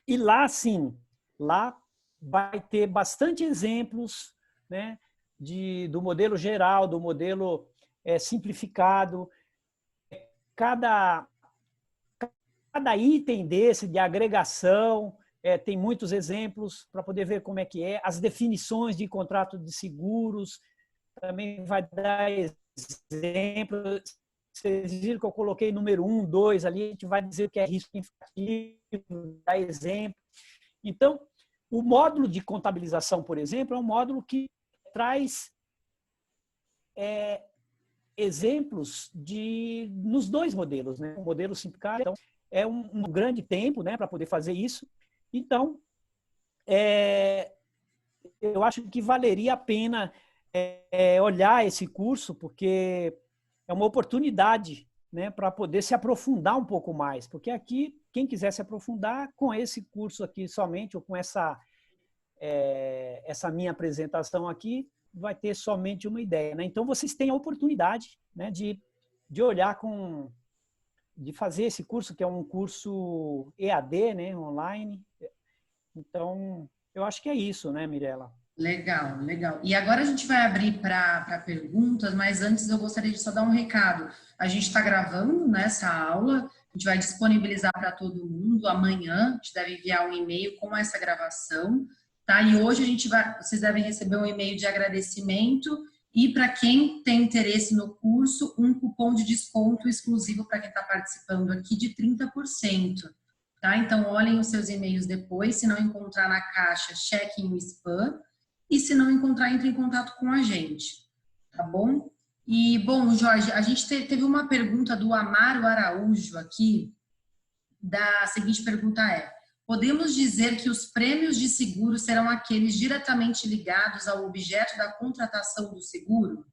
e lá sim, lá vai ter bastante exemplos, né, do modelo geral, do modelo simplificado. Cada item desse de agregação tem muitos exemplos para poder ver como é que é. As definições de contrato de seguros também vai dar exemplos. Vocês viram que eu coloquei número 1, 2 ali, a gente vai dizer o que é risco infrativo, dar exemplo. Então, o módulo de contabilização, por exemplo, é um módulo que traz exemplos nos 2 modelos, né? O modelo simplificado, então, é um grande tempo, né, para poder fazer isso. Então, eu acho que valeria a pena olhar esse curso, porque é uma oportunidade, né, para poder se aprofundar um pouco mais. Porque aqui, quem quiser se aprofundar com esse curso aqui somente, ou com essa minha apresentação aqui, vai ter somente uma ideia, né? Então, vocês têm a oportunidade, né, de olhar de fazer esse curso, que é um curso EAD, né, online. Então, eu acho que é isso, né, Mirela? Legal, legal. E agora a gente vai abrir para perguntas, mas antes eu gostaria de só dar um recado. A gente está gravando nessa aula, a gente vai disponibilizar para todo mundo amanhã, a gente deve enviar um e-mail com essa gravação, tá? E hoje vocês devem receber um e-mail de agradecimento e para quem tem interesse no curso, um cupom de desconto exclusivo para quem está participando aqui de 30%. Tá? Então, olhem os seus e-mails depois, se não encontrar na caixa, chequem o spam. E se não encontrar, entre em contato com a gente, tá bom? E, bom, Jorge, a gente teve uma pergunta do Amaro Araújo aqui, a seguinte pergunta podemos dizer que os prêmios de seguro serão aqueles diretamente ligados ao objeto da contratação do seguro?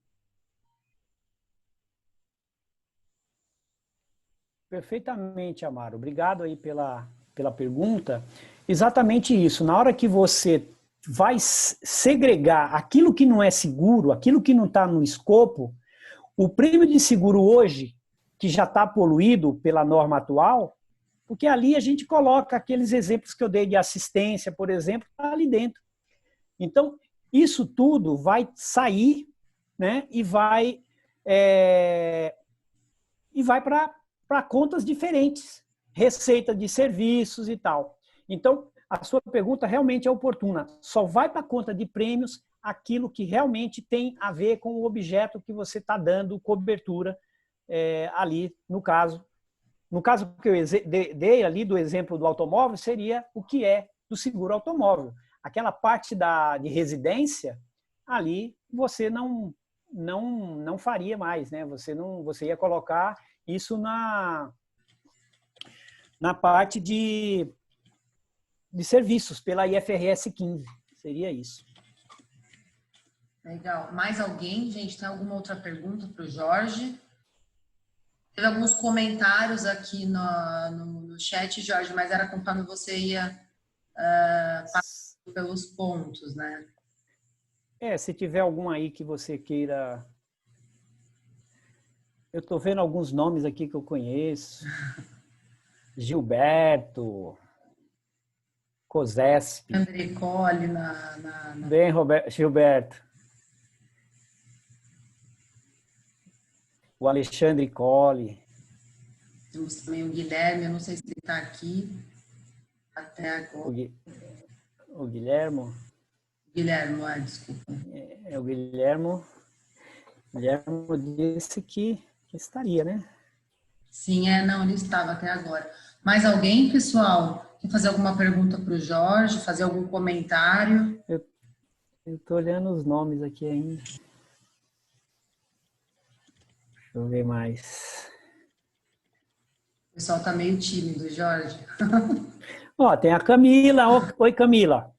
Perfeitamente, Amaro. Obrigado aí pela pergunta. Exatamente isso. Na hora que você vai segregar aquilo que não é seguro, aquilo que não está no escopo, o prêmio de seguro hoje, que já está poluído pela norma atual, porque ali a gente coloca aqueles exemplos que eu dei de assistência, por exemplo, tá ali dentro. Então, isso tudo vai sair, né, e vai para contas diferentes, receita de serviços e tal. Então, a sua pergunta realmente é oportuna. Só vai para a conta de prêmios aquilo que realmente tem a ver com o objeto que você está dando cobertura ali, no caso. No caso que eu dei ali do exemplo do automóvel, seria o que é do seguro automóvel. Aquela parte de residência, ali você não faria mais, né? Você ia colocar isso na parte de serviços, pela IFRS 15. Seria isso. Legal. Mais alguém, gente? Tem alguma outra pergunta para o Jorge? Teve alguns comentários aqui no chat, Jorge, mas era conforme você ia passando pelos pontos, né? Se tiver algum aí que você queira... Eu estou vendo alguns nomes aqui que eu conheço. Gilberto, Cosesp. André Colli Bem, Gilberto. O Alexandre Colli. Temos também o Guilherme, eu não sei se ele está aqui até agora. O Guilhermo? Guilherme, desculpa. O Guilhermo. Guilhermo disse que estaria, né? Sim, não, ele estava até agora. Mais alguém, pessoal? Quer fazer alguma pergunta para o Jorge? Fazer algum comentário? Eu estou olhando os nomes aqui ainda. Deixa eu ver mais. O pessoal está meio tímido, Jorge. Ó, tem a Camila. Oi, Camila.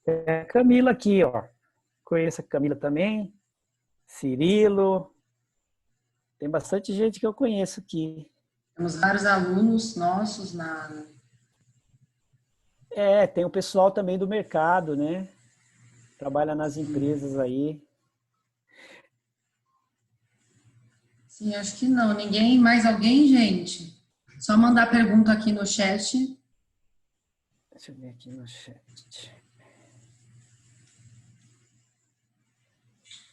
Tem a Camila aqui, ó. Conheço a Camila também. Cirilo. Tem bastante gente que eu conheço aqui. Temos vários alunos nossos Tem o pessoal também do mercado, né? Trabalha nas empresas aí. Sim, acho que não. Ninguém, mais alguém, gente? Só mandar pergunta aqui no chat. Deixa eu ver aqui no chat.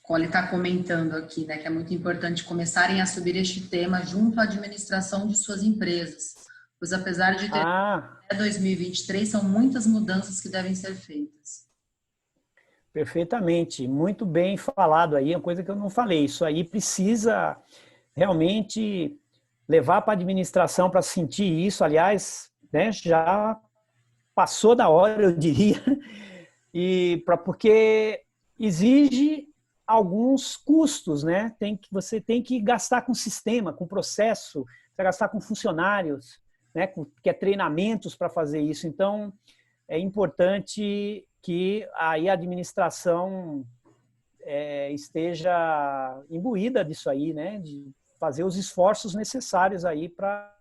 Cole está comentando aqui, né, que é muito importante começarem a subir este tema junto à administração de suas empresas, pois apesar de ter até 2023, são muitas mudanças que devem ser feitas. Perfeitamente, muito bem falado aí, é uma coisa que eu não falei. Isso aí precisa realmente levar para a administração para sentir isso. Aliás, né, já passou da hora, eu diria, porque exige alguns custos, né? Você tem que gastar com sistema, com processo, você gastar com funcionários, né? Que é treinamentos para fazer isso. Então, é importante que aí a administração esteja imbuída disso aí, né? De fazer os esforços necessários aí para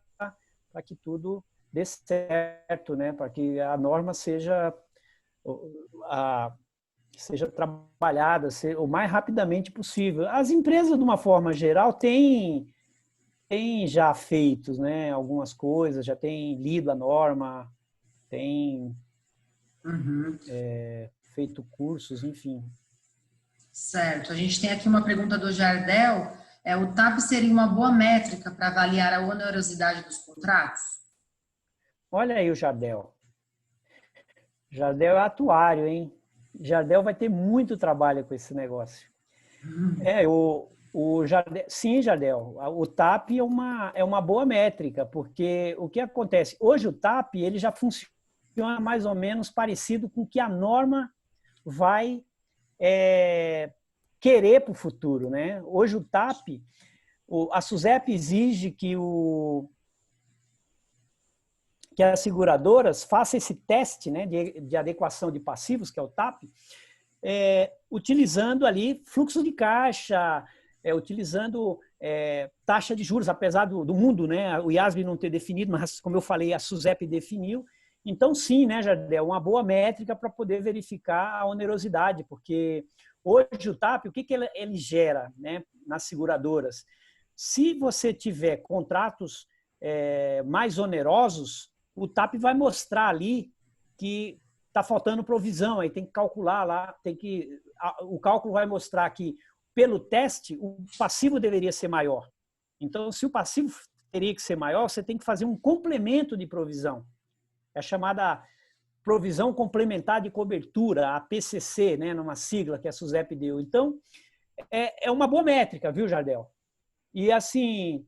que tudo dê certo, né? Para que a norma seja trabalhada o mais rapidamente possível. As empresas, de uma forma geral, têm já feito, né, algumas coisas, já têm lido a norma, têm feito cursos, enfim. Certo. A gente tem aqui uma pergunta do Jardel. O TAP seria uma boa métrica para avaliar a onerosidade dos contratos? Olha aí o Jardel. Jardel é atuário, hein? Jardel vai ter muito trabalho com esse negócio. O Jardel, sim, Jardel, o TAP é uma boa métrica, porque o que acontece? Hoje o TAP ele já funciona mais ou menos parecido com o que a norma vai querer para o futuro, né? Hoje o TAP, a SUSEP exige que as seguradoras façam esse teste, né, de adequação de passivos, que é o TAP, utilizando ali fluxo de caixa, utilizando taxa de juros, apesar do mundo, né, o IASB não ter definido, mas como eu falei, a SUSEP definiu. Então, sim, né, Jardel, uma boa métrica para poder verificar a onerosidade, porque hoje o TAP, o que ele gera, né, nas seguradoras? Se você tiver contratos mais onerosos, o TAP vai mostrar ali que está faltando provisão, aí tem que calcular lá, o cálculo vai mostrar que, pelo teste, o passivo deveria ser maior. Então, se o passivo teria que ser maior, você tem que fazer um complemento de provisão. É a chamada provisão complementar de cobertura, a PCC, né, numa sigla que a SUSEP deu. Então, é uma boa métrica, viu, Jardel? E assim,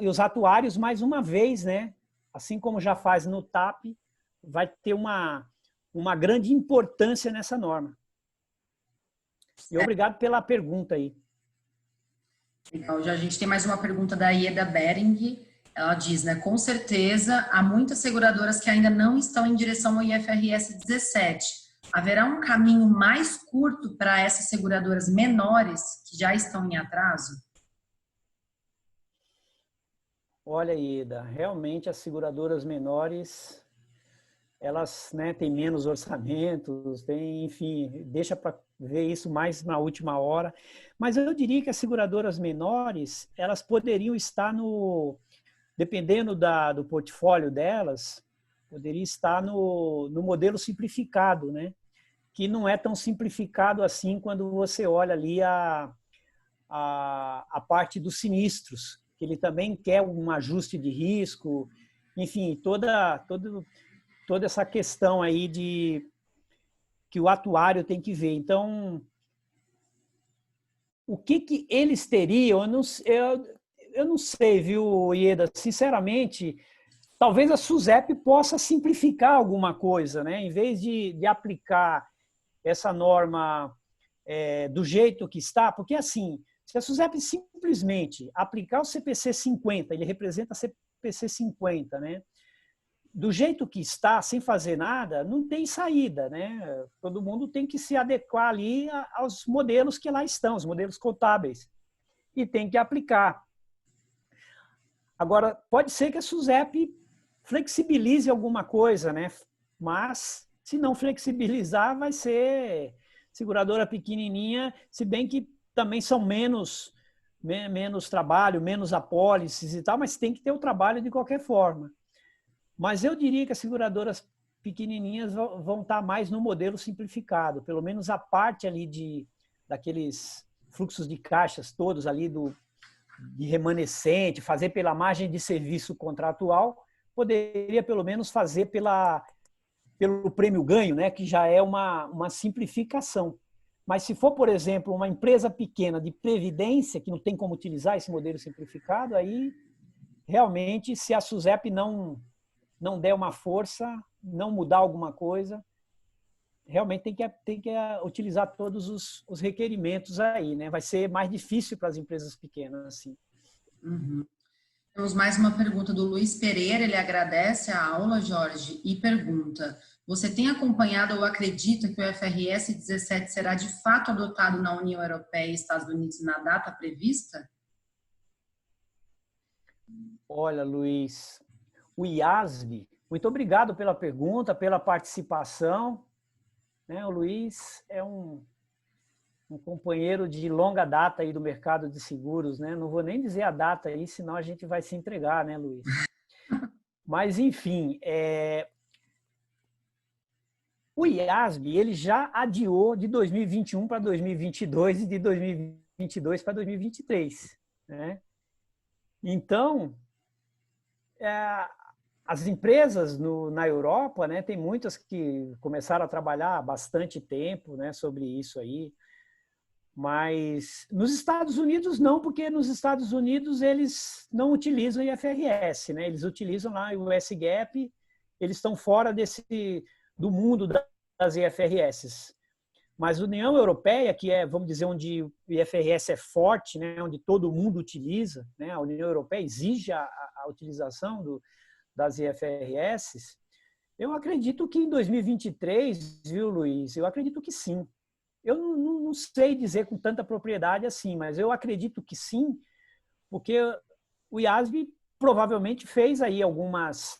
os atuários, mais uma vez, né, assim como já faz no TAP, vai ter uma grande importância nessa norma. E obrigado pela pergunta aí. Então, já a gente tem mais uma pergunta da Ieda Bering. Ela diz, né, com certeza há muitas seguradoras que ainda não estão em direção ao IFRS 17. Haverá um caminho mais curto para essas seguradoras menores que já estão em atraso? Olha, Ieda, realmente as seguradoras menores, elas, né, têm menos orçamentos, enfim, deixa para ver isso mais na última hora. Mas eu diria que as seguradoras menores, elas poderiam estar dependendo do portfólio delas, poderia estar no modelo simplificado, né? Que não é tão simplificado assim quando você olha ali a parte dos sinistros, que ele também quer um ajuste de risco, enfim, toda essa questão aí que o atuário tem que ver. Então, o que eles teriam, eu não sei, viu, Ieda? Sinceramente, talvez a SUSEP possa simplificar alguma coisa, né? Em vez de aplicar essa norma do jeito que está, porque assim, se a SUSEP simplesmente aplicar o CPC 50, ele representa CPC 50, né? Do jeito que está, sem fazer nada, não tem saída, né? Todo mundo tem que se adequar ali aos modelos que lá estão, os modelos contábeis, e tem que aplicar. Agora, pode ser que a SUSEP flexibilize alguma coisa, né? Mas, se não flexibilizar, vai ser seguradora pequenininha, se bem que também são menos trabalho, menos apólices e tal, mas tem que ter o trabalho de qualquer forma. Mas eu diria que as seguradoras pequenininhas vão estar mais no modelo simplificado, pelo menos a parte ali daqueles fluxos de caixas todos ali de remanescente, fazer pela margem de serviço contratual, poderia pelo menos fazer pelo prêmio ganho, né, que já é uma simplificação. Mas se for, por exemplo, uma empresa pequena de previdência, que não tem como utilizar esse modelo simplificado, aí realmente, se a SUSEP não der uma força, não mudar alguma coisa, realmente tem que utilizar todos os requerimentos aí, né? Vai ser mais difícil para as empresas pequenas, assim. Uhum. Temos mais uma pergunta do Luiz Pereira, ele agradece a aula, Jorge, e pergunta: você tem acompanhado ou acredita que o FRS 17 será de fato adotado na União Europeia e Estados Unidos na data prevista? Olha, Luiz, o IASB, muito obrigado pela pergunta, pela participação. O Luiz é um companheiro de longa data aí do mercado de seguros, né? Não vou nem dizer a data aí, senão a gente vai se entregar, né, Luiz? Mas, enfim, o IASB ele já adiou de 2021 para 2022 e de 2022 para 2023, né? Então, as empresas na Europa, né, tem muitas que começaram a trabalhar há bastante tempo, né, sobre isso aí, mas nos Estados Unidos não, porque nos Estados Unidos eles não utilizam IFRS, né, eles utilizam lá o US GAAP, eles estão fora do mundo das IFRS. Mas a União Europeia, que é, vamos dizer, onde o IFRS é forte, né, onde todo mundo utiliza, né, a União Europeia exige a utilização das IFRS, eu acredito que em 2023, viu, Luiz? Eu acredito que sim. Eu não sei dizer com tanta propriedade assim, mas eu acredito que sim, porque o IASB provavelmente fez aí algumas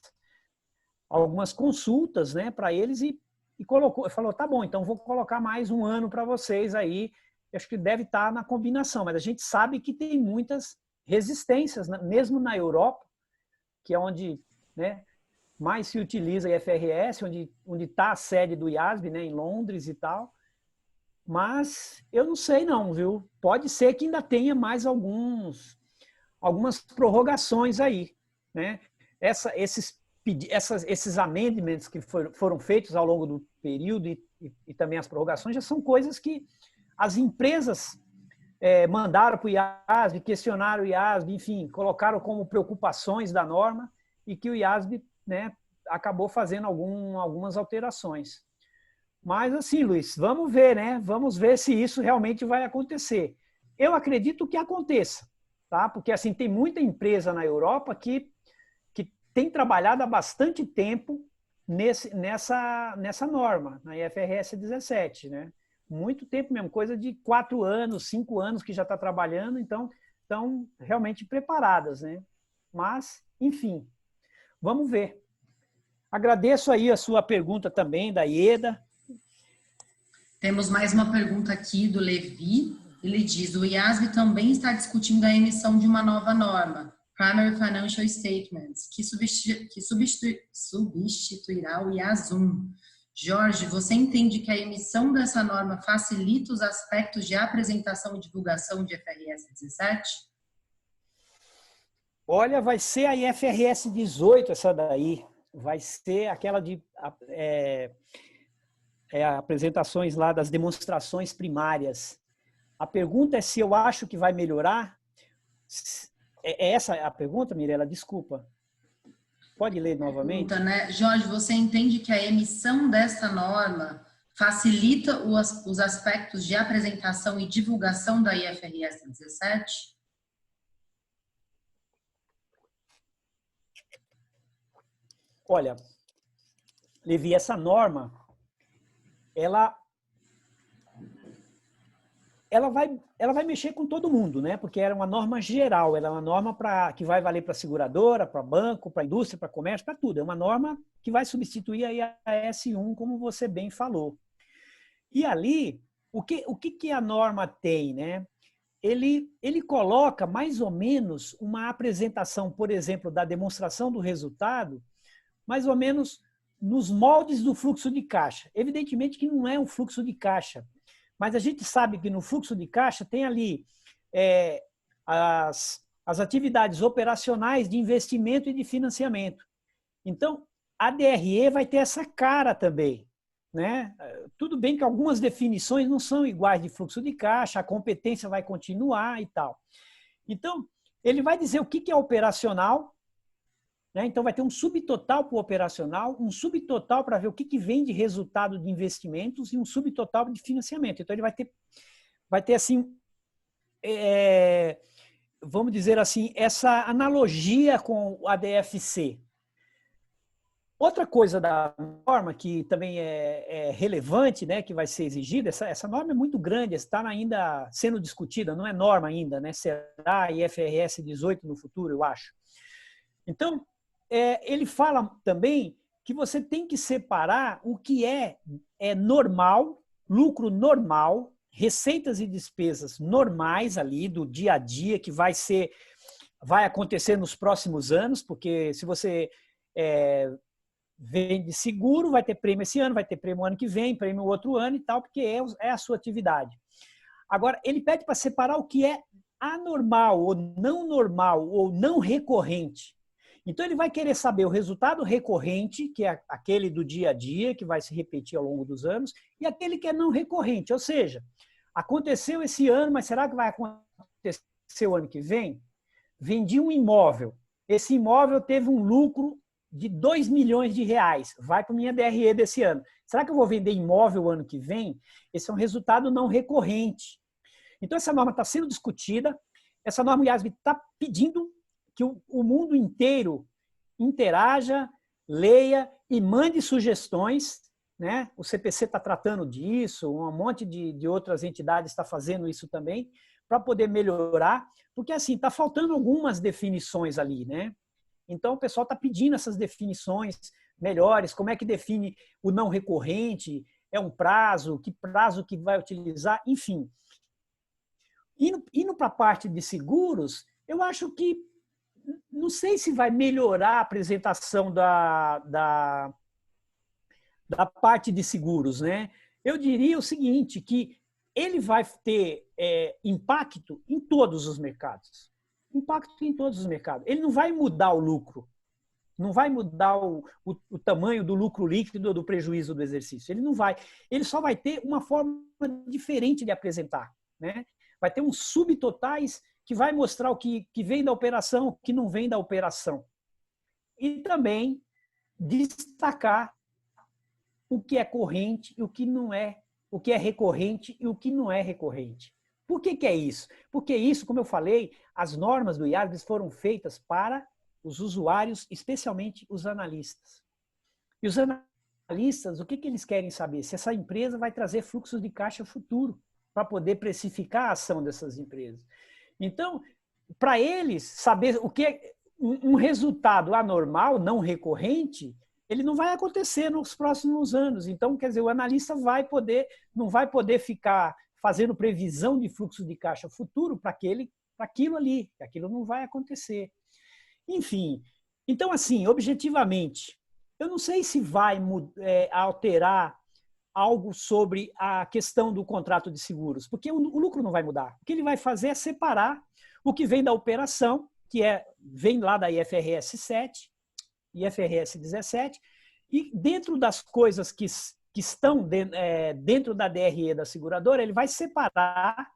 consultas, né, para eles e falou, tá bom, então vou colocar mais um ano para vocês aí. Eu acho que deve estar na combinação, mas a gente sabe que tem muitas resistências, né, mesmo na Europa, que é onde, né, mais se utiliza IFRS, onde está a sede do IASB, né, em Londres e tal. Mas eu não sei não, viu? Pode ser que ainda tenha mais algumas prorrogações aí, né? Esses amendments que foram feitos ao longo do período e também as prorrogações já são coisas que as empresas mandaram para o IASB, questionaram o IASB, enfim, colocaram como preocupações da norma e que o IASB, né, acabou fazendo algumas alterações. Mas assim, Luiz, vamos ver, né? Vamos ver se isso realmente vai acontecer. Eu acredito que aconteça, tá? Porque assim tem muita empresa na Europa que tem trabalhado há bastante tempo nessa norma, na IFRS 17, né? Muito tempo mesmo, coisa de 4 anos, 5 anos que já está trabalhando, então estão realmente preparadas, né? Mas, enfim, vamos ver. Agradeço aí a sua pergunta também, da Ieda. Temos mais uma pergunta aqui do Levi. Ele diz: o IASB também está discutindo a emissão de uma nova norma, Primary Financial Statements, que substituirá o IAS 1. Jorge, você entende que a emissão dessa norma facilita os aspectos de apresentação e divulgação de IFRS 17? Olha, vai ser a IFRS 18 essa daí. Vai ser aquela de apresentações lá das demonstrações primárias. A pergunta é se eu acho que vai melhorar. É essa a pergunta, Mirela? Desculpa. Pode ler novamente? Pergunta, né? Jorge, você entende que a emissão dessa norma facilita os aspectos de apresentação e divulgação da IFRS 17? Olha, Levi, essa norma, ela vai mexer com todo mundo, né? Porque era uma norma geral, ela é uma norma que vai valer para seguradora, para banco, para indústria, para comércio, para tudo. É uma norma que vai substituir a S1, como você bem falou. E ali, o que a norma tem, né? Ele coloca mais ou menos uma apresentação, por exemplo, da demonstração do resultado, mais ou menos nos moldes do fluxo de caixa. Evidentemente que não é um fluxo de caixa, mas a gente sabe que no fluxo de caixa tem ali as atividades operacionais de investimento e de financiamento. Então, a DRE vai ter essa cara também, né? Tudo bem que algumas definições não são iguais de fluxo de caixa, a competência vai continuar e tal. Então, ele vai dizer o que é operacional, né? Então, vai ter um subtotal para o operacional, um subtotal para ver o que vem de resultado de investimentos e um subtotal de financiamento. Então, ele vai ter assim, vamos dizer assim, essa analogia com a DFC. Outra coisa da norma que também é relevante, né, que vai ser exigida, essa norma é muito grande, está ainda sendo discutida, não é norma ainda, né? Será IFRS 18 no futuro, eu acho. Então, ele fala também que você tem que separar o que é normal, lucro normal, receitas e despesas normais ali do dia a dia, que vai acontecer nos próximos anos, porque se você vende seguro, vai ter prêmio esse ano, vai ter prêmio ano que vem, prêmio outro ano e tal, porque é a sua atividade. Agora, ele pede para separar o que é anormal, ou não recorrente. Então, ele vai querer saber o resultado recorrente, que é aquele do dia a dia, que vai se repetir ao longo dos anos, e aquele que é não recorrente, ou seja, aconteceu esse ano, mas será que vai acontecer o ano que vem? Vendi um imóvel. Esse imóvel teve um lucro de 2 milhões de reais. Vai para a minha DRE desse ano. Será que eu vou vender imóvel o ano que vem? Esse é um resultado não recorrente. Então, essa norma está sendo discutida. Essa norma, o IASB está pedindo que o mundo inteiro interaja, leia e mande sugestões, né? O CPC está tratando disso, um monte de outras entidades está fazendo isso também, para poder melhorar, porque assim, está faltando algumas definições ali, né? Então, o pessoal está pedindo essas definições melhores, como é que define o não recorrente, é um prazo, que prazo que vai utilizar, enfim. Indo para a parte de seguros, eu acho que, não sei se vai melhorar a apresentação da parte de seguros, né? Eu diria o seguinte, que ele vai ter impacto em todos os mercados. Impacto em todos os mercados. Ele não vai mudar o lucro, não vai mudar o tamanho do lucro líquido ou do prejuízo do exercício. Ele não vai. Ele só vai ter uma forma diferente de apresentar, né? Vai ter uns subtotais que vai mostrar o que vem da operação, o que não vem da operação. E também destacar o que é corrente e o que não é, o que é recorrente e o que não é recorrente. Por que é isso? Porque isso, como eu falei, as normas do IASB foram feitas para os usuários, especialmente os analistas. E os analistas, o que eles querem saber? Se essa empresa vai trazer fluxos de caixa futuro para poder precificar a ação dessas empresas. Então, para eles, saber o que é um resultado anormal, não recorrente, ele não vai acontecer nos próximos anos. Então, quer dizer, o analista não vai poder ficar fazendo previsão de fluxo de caixa futuro para aquilo ali, aquilo não vai acontecer. Enfim, então assim, objetivamente, eu não sei se vai alterar algo sobre a questão do contrato de seguros, porque o lucro não vai mudar. O que ele vai fazer é separar o que vem da operação, que vem lá da IFRS 7, IFRS 17, e dentro das coisas que estão dentro da DRE da seguradora, ele vai separar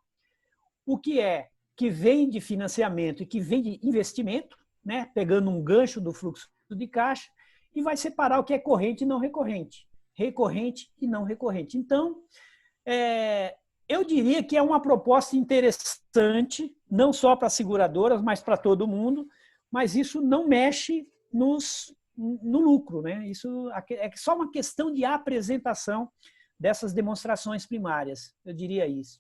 o que é que vem de financiamento e que vem de investimento, né? Pegando um gancho do fluxo de caixa, e vai separar o que é corrente e não recorrente. Recorrente e não recorrente. Então, eu diria que é uma proposta interessante, não só para as seguradoras, mas para todo mundo, mas isso não mexe no lucro, né? Isso é só uma questão de apresentação dessas demonstrações primárias, eu diria isso.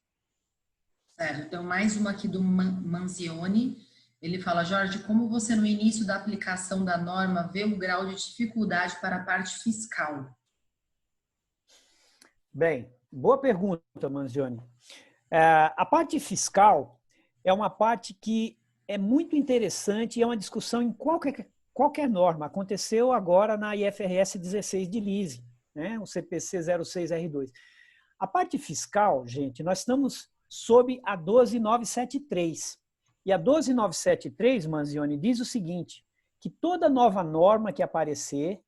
Certo, então mais uma aqui do Manzioni. Ele fala: Jorge, como você no início da aplicação da norma vê o grau de dificuldade para a parte fiscal? Bem, boa pergunta, Manzioni. A parte fiscal é uma parte que é muito interessante e é uma discussão em qualquer norma. Aconteceu agora na IFRS 16 de leasing, né? O CPC 06R2. A parte fiscal, gente, nós estamos sob a 12973. E a 12973, Manzioni, diz o seguinte, que toda nova norma que aparecer,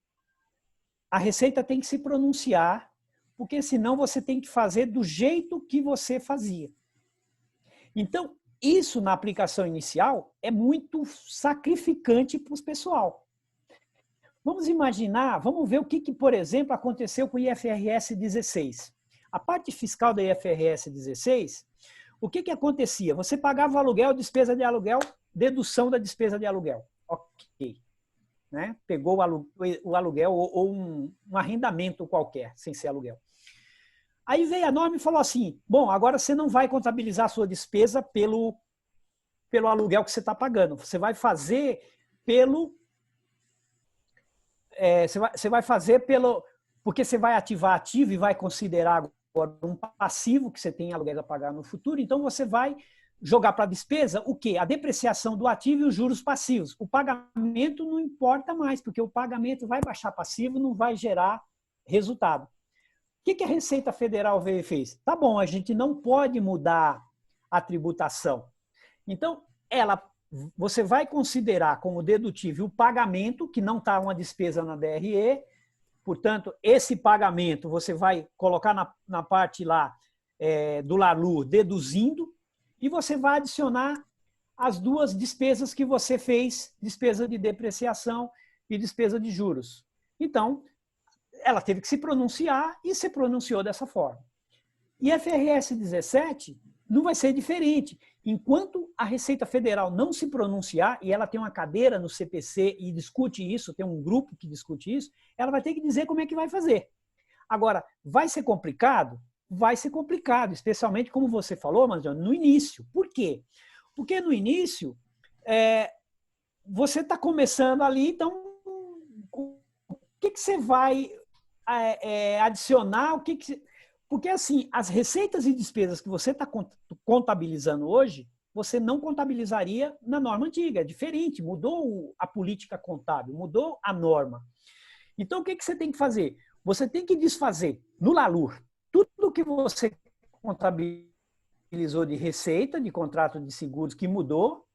a Receita tem que se pronunciar, porque senão você tem que fazer do jeito que você fazia. Então, isso na aplicação inicial é muito sacrificante para o pessoal. Vamos imaginar, vamos ver o que, por exemplo, aconteceu com o IFRS 16. A parte fiscal da IFRS 16, o que acontecia? Você pagava aluguel, despesa de aluguel, dedução da despesa de aluguel. Ok. Né? Pegou o aluguel ou um arrendamento qualquer, sem ser aluguel. Aí veio a norma e falou assim, bom, agora você não vai contabilizar a sua despesa pelo aluguel que você está pagando. Você vai fazer porque você vai ativar ativo e vai considerar agora um passivo que você tem aluguel a pagar no futuro, então você vai jogar para a despesa o quê? A depreciação do ativo e os juros passivos. O pagamento não importa mais, porque o pagamento vai baixar passivo, não vai gerar resultado. O que a Receita Federal veio e fez? Tá bom, a gente não pode mudar a tributação. Então, você vai considerar como dedutível o pagamento, que não está uma despesa na DRE, portanto, esse pagamento você vai colocar na parte lá do LALUR deduzindo, e você vai adicionar as duas despesas que você fez, despesa de depreciação e despesa de juros. Então, ela teve que se pronunciar e se pronunciou dessa forma. E a IFRS 17 não vai ser diferente. Enquanto a Receita Federal não se pronunciar, e ela tem uma cadeira no CPC e discute isso, tem um grupo que discute isso, ela vai ter que dizer como é que vai fazer. Agora, vai ser complicado? Vai ser complicado, especialmente, como você falou, Manzioni, no início. Por quê? Porque no início, você está começando ali, então, o que você vai adicionar? Porque, assim, as receitas e despesas que você está contabilizando hoje, você não contabilizaria na norma antiga. É diferente, mudou a política contábil, mudou a norma. Então, o que você tem que fazer? Você tem que desfazer no LALUR tudo que você contabilizou de receita, de contrato de seguros que mudou,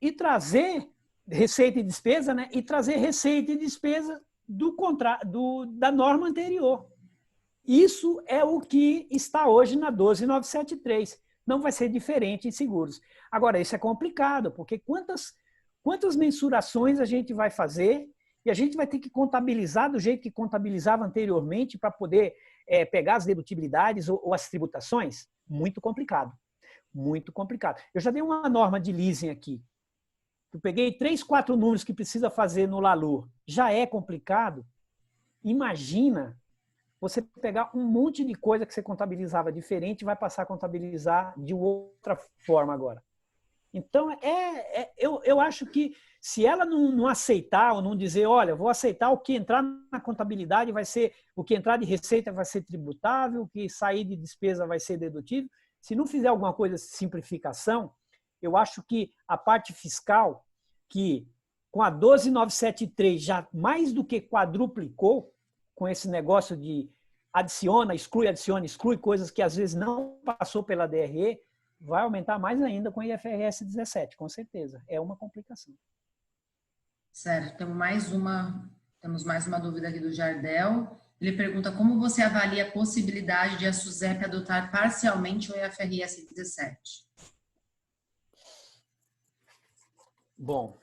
e trazer receita e despesa, né? E trazer receita e despesa da norma anterior. Isso é o que está hoje na 12973. Não vai ser diferente em seguros. Agora, isso é complicado, porque quantas mensurações a gente vai fazer e a gente vai ter que contabilizar do jeito que contabilizava anteriormente para poder pegar as dedutibilidades ou as tributações? Muito complicado. Muito complicado. Eu já dei uma norma de leasing aqui. Eu peguei 3, 4 números que precisa fazer no LALUR. Já é complicado. Imagina você pegar um monte de coisa que você contabilizava diferente e vai passar a contabilizar de outra forma agora. Então, eu acho que se ela não aceitar ou não dizer, olha, vou aceitar o que entrar na contabilidade vai ser, o que entrar de receita vai ser tributável, o que sair de despesa vai ser dedutível, se não fizer alguma coisa de simplificação, eu acho que a parte fiscal, que com a 12973 já mais do que quadruplicou, com esse negócio de adiciona, exclui coisas que às vezes não passou pela DRE, vai aumentar mais ainda com o IFRS 17, com certeza. É uma complicação. Certo. Temos mais uma dúvida aqui do Jardel. Ele pergunta como você avalia a possibilidade de a SUSEP adotar parcialmente o IFRS 17? Bom,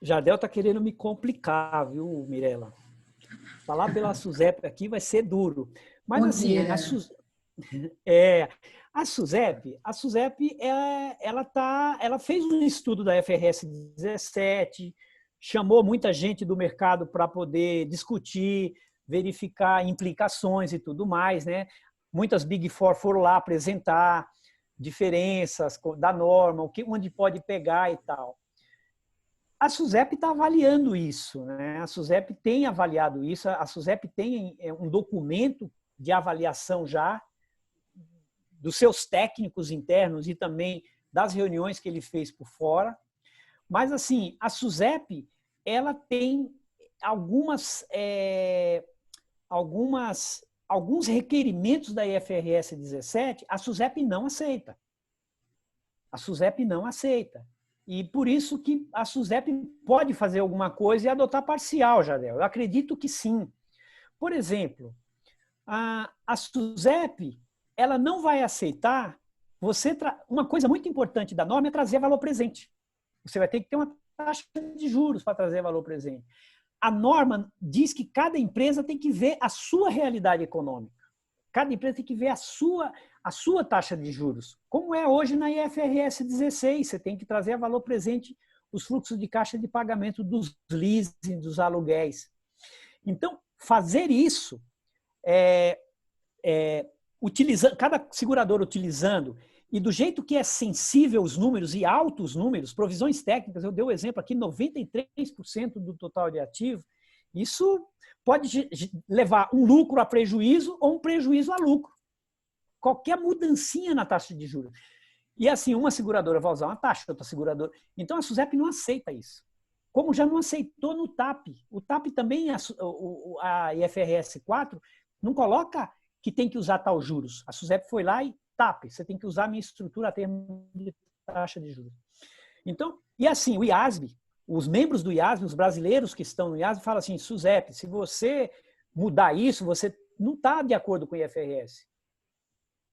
Jardel está querendo me complicar, viu, Mirela? Falar pela SUSEP aqui vai ser duro. Mas Bom assim, dia. a SUSEP ela fez um estudo da FRS 17, chamou muita gente do mercado para poder discutir, verificar implicações e tudo mais, né? Muitas Big Four foram lá apresentar diferenças da norma, onde pode pegar e tal. A SUSEP está avaliando isso, né? A SUSEP tem avaliado isso, a SUSEP tem um documento de avaliação já dos seus técnicos internos e também das reuniões que ele fez por fora. Mas, assim, a SUSEP ela tem alguns requerimentos da IFRS 17, a SUSEP não aceita. A SUSEP não aceita. E por isso que a SUSEP pode fazer alguma coisa e adotar parcial, Jardel. Eu acredito que sim. Por exemplo, a SUSEP ela não vai aceitar uma coisa muito importante da norma é trazer valor presente. Você vai ter que ter uma taxa de juros para trazer valor presente. A norma diz que cada empresa tem que ver a sua realidade econômica. Cada empresa tem que ver a sua taxa de juros. Como é hoje na IFRS 16, você tem que trazer a valor presente os fluxos de caixa de pagamento dos leasing, dos aluguéis. Então, fazer isso, cada segurador utilizando, e do jeito que é sensível os números e altos números, provisões técnicas, eu dei o exemplo aqui, 93% do total de ativo, isso pode levar um lucro a prejuízo ou um prejuízo a lucro. Qualquer mudancinha na taxa de juros. E assim, uma seguradora vai usar uma taxa, outra seguradora. Então a SUSEP não aceita isso. Como já não aceitou no TAP. O TAP também, a IFRS 4, não coloca que tem que usar tal juros. A SUSEP foi lá e TAP, você tem que usar a minha estrutura a termo de taxa de juros. Então, e assim, o IASB, os membros do IASB, os brasileiros que estão no IASB, falam assim, SUSEP, se você mudar isso, você não está de acordo com o IFRS.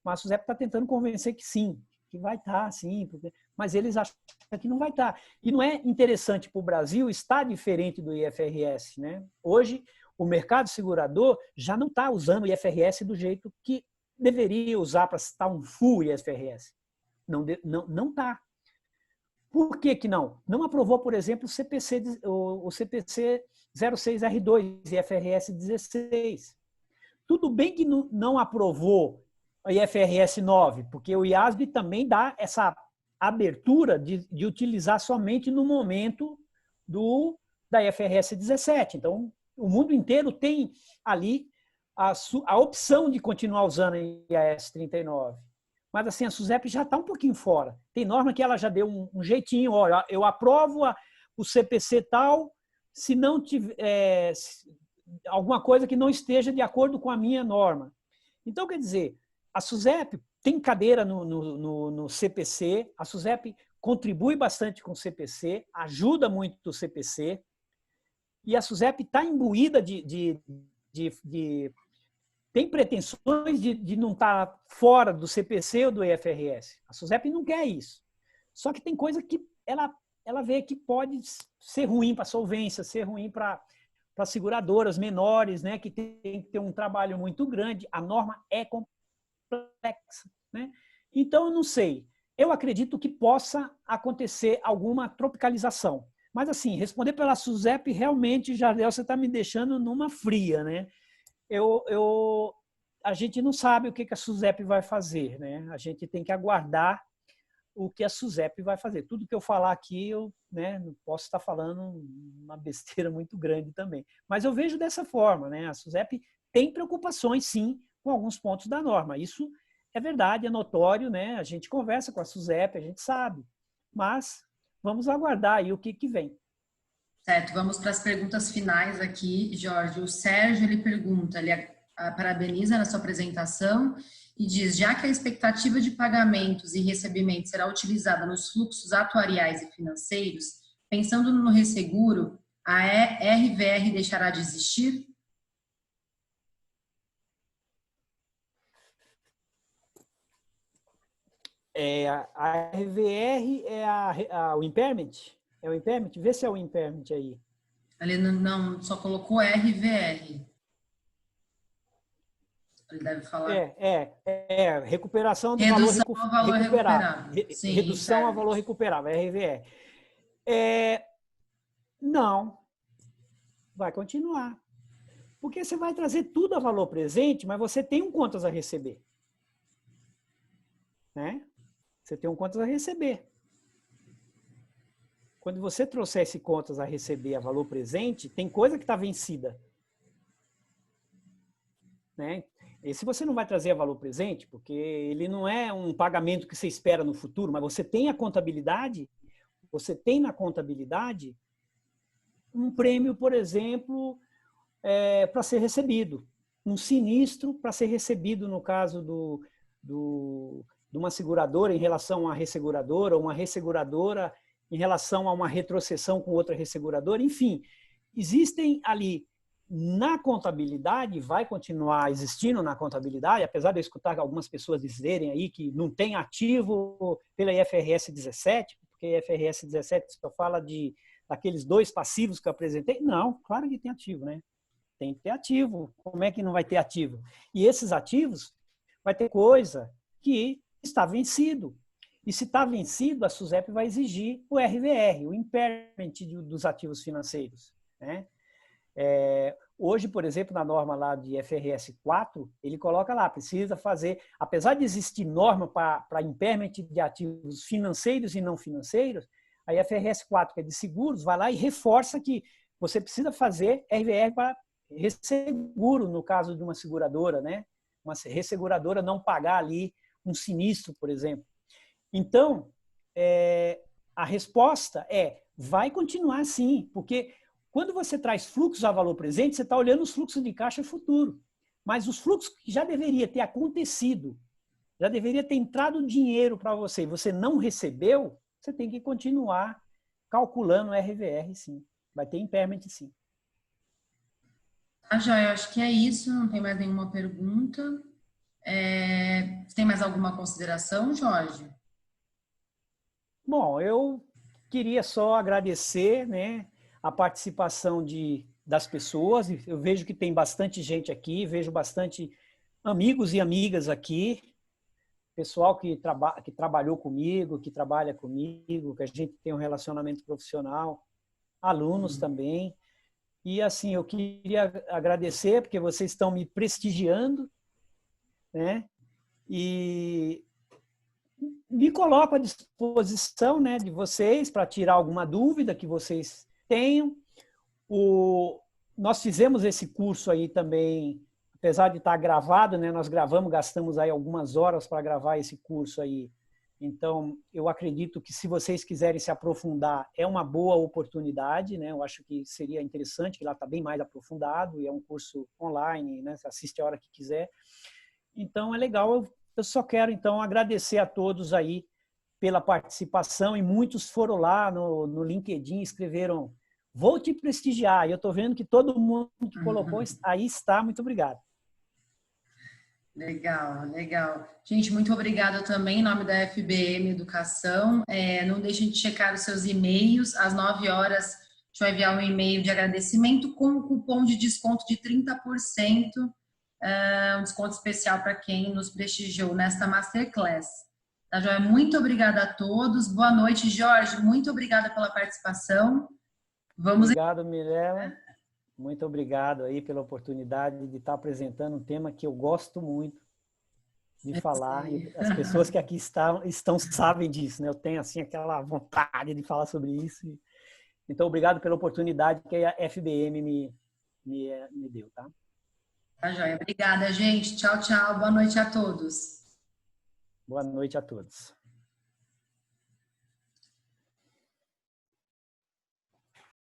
Mas a SUSEP está tentando convencer que sim, que vai estar, sim, mas eles acham que não vai estar. E não é interessante para o Brasil estar diferente do IFRS, né? Hoje, o mercado segurador já não está usando o IFRS do jeito que deveria usar para estar um full IFRS. Não está. Por que que não? Não aprovou, por exemplo, o CPC 06R2 e IFRS 16. Tudo bem que não aprovou a IFRS 9, porque o IASB também dá essa abertura de utilizar somente no momento da IFRS 17. Então, o mundo inteiro tem ali a opção de continuar usando a IAS 39. Mas assim, a SUSEP já está um pouquinho fora. Tem norma que ela já deu um jeitinho, olha, eu aprovo o CPC tal, se não tiver alguma coisa que não esteja de acordo com a minha norma. Então, quer dizer, a SUSEP tem cadeira no CPC, a SUSEP contribui bastante com o CPC, ajuda muito o CPC, e a SUSEP está imbuída tem pretensões de não estar fora do CPC ou do IFRS. A SUSEP não quer isso. Só que tem coisa que ela vê que pode ser ruim para a solvência, ser ruim para seguradoras menores, né, que tem que ter um trabalho muito grande. A norma é complexa, né? Então, eu não sei. Eu acredito que possa acontecer alguma tropicalização. Mas, assim, responder pela SUSEP, realmente, Jardel, você está me deixando numa fria, né? A gente não sabe o que a SUSEP vai fazer, né? A gente tem que aguardar o que a SUSEP vai fazer. Tudo que eu falar aqui, eu não posso estar falando uma besteira muito grande também. Mas eu vejo dessa forma, né? A SUSEP tem preocupações, sim, com alguns pontos da norma. Isso é verdade, é notório, né? A gente conversa com a SUSEP, a gente sabe. Mas vamos aguardar aí o que vem. Certo, vamos para as perguntas finais aqui, Jorge. O Sérgio, ele pergunta, ele parabeniza na sua apresentação e diz, já que a expectativa de pagamentos e recebimentos será utilizada nos fluxos atuariais e financeiros, pensando no resseguro, a RVR deixará de existir? A RVR é o impairment? É o impairment? Vê se é o impairment aí. Ele não só colocou RVR. Ele deve falar. Recuperação do Redução valor ao valor recuperável. recuperável. Sim, Redução ao impairment. valor recuperável, RVR. Não, vai continuar. Porque você vai trazer tudo a valor presente, mas você tem um contas a receber. Né? Você tem um contas a receber. Quando você trouxer esse contas a receber a valor presente, tem coisa que está vencida. Né? Esse você não vai trazer a valor presente, porque ele não é um pagamento que você espera no futuro, mas você tem a contabilidade, você tem na contabilidade um prêmio, por exemplo, para ser recebido. Um sinistro para ser recebido no caso de uma seguradora em relação a uma resseguradora, ou uma resseguradora em relação a uma retrocessão com outra resseguradora. Enfim, existem ali na contabilidade, vai continuar existindo na contabilidade, apesar de eu escutar algumas pessoas dizerem aí que não tem ativo pela IFRS 17, porque a IFRS 17 só fala daqueles 2 passivos que eu apresentei. Não, claro que tem ativo, né? Tem que ter ativo. Como é que não vai ter ativo? E esses ativos vai ter coisa que está vencido. E se está vencido, a SUSEP vai exigir o RVR, o impairment dos ativos financeiros. Né? Hoje, por exemplo, na norma lá de FRS 4, ele coloca lá, precisa fazer, apesar de existir norma para impairment de ativos financeiros e não financeiros, a IFRS 4, que é de seguros, vai lá e reforça que você precisa fazer RVR para resseguro, no caso de uma seguradora, né? Uma resseguradora não pagar ali um sinistro, por exemplo. Então, a resposta vai continuar assim, porque quando você traz fluxos a valor presente, você está olhando os fluxos de caixa futuro. Mas os fluxos que já deveria ter acontecido, já deveria ter entrado dinheiro para você, e você não recebeu, você tem que continuar calculando o RVR, sim. Vai ter impairment, sim. Já, eu acho que é isso, não tem mais nenhuma pergunta. Tem mais alguma consideração, Jorge? Bom, eu queria só agradecer, né, a participação das pessoas. Eu vejo que tem bastante gente aqui, vejo bastante amigos e amigas aqui, pessoal que trabalhou comigo, que trabalha comigo, que a gente tem um relacionamento profissional, alunos também. E assim, eu queria agradecer porque vocês estão me prestigiando, né? E me coloco à disposição, né, de vocês para tirar alguma dúvida que vocês tenham. Nós fizemos esse curso aí também, apesar de estar gravado, né, nós gastamos aí algumas horas para gravar esse curso aí. Então, eu acredito que se vocês quiserem se aprofundar, é uma boa oportunidade, né? Eu acho que seria interessante, que lá está bem mais aprofundado, e é um curso online, né? Você assiste a hora que quiser. Então, é legal. Eu só quero, então, agradecer a todos aí pela participação, e muitos foram lá no LinkedIn e escreveram: vou te prestigiar. E eu estou vendo que todo mundo que colocou aí está. Muito obrigado. Legal, legal. Gente, muito obrigada também em nome da FBM Educação. Não deixem de checar os seus e-mails. Às 9 horas, a gente vai enviar um e-mail de agradecimento com um cupom de desconto de 30%, um desconto especial para quem nos prestigiou nesta Masterclass. Tá, Joia? Muito obrigada a todos. Boa noite, Jorge. Muito obrigada pela participação. Obrigado, Mirela. Muito obrigado aí pela oportunidade de estar apresentando um tema que eu gosto muito de falar. E as pessoas que aqui estão sabem disso, né? Eu tenho assim aquela vontade de falar sobre isso. Então, obrigado pela oportunidade que a FBM me deu, tá? Tá, joia. Obrigada, gente. Tchau, tchau. Boa noite a todos. Boa noite a todos.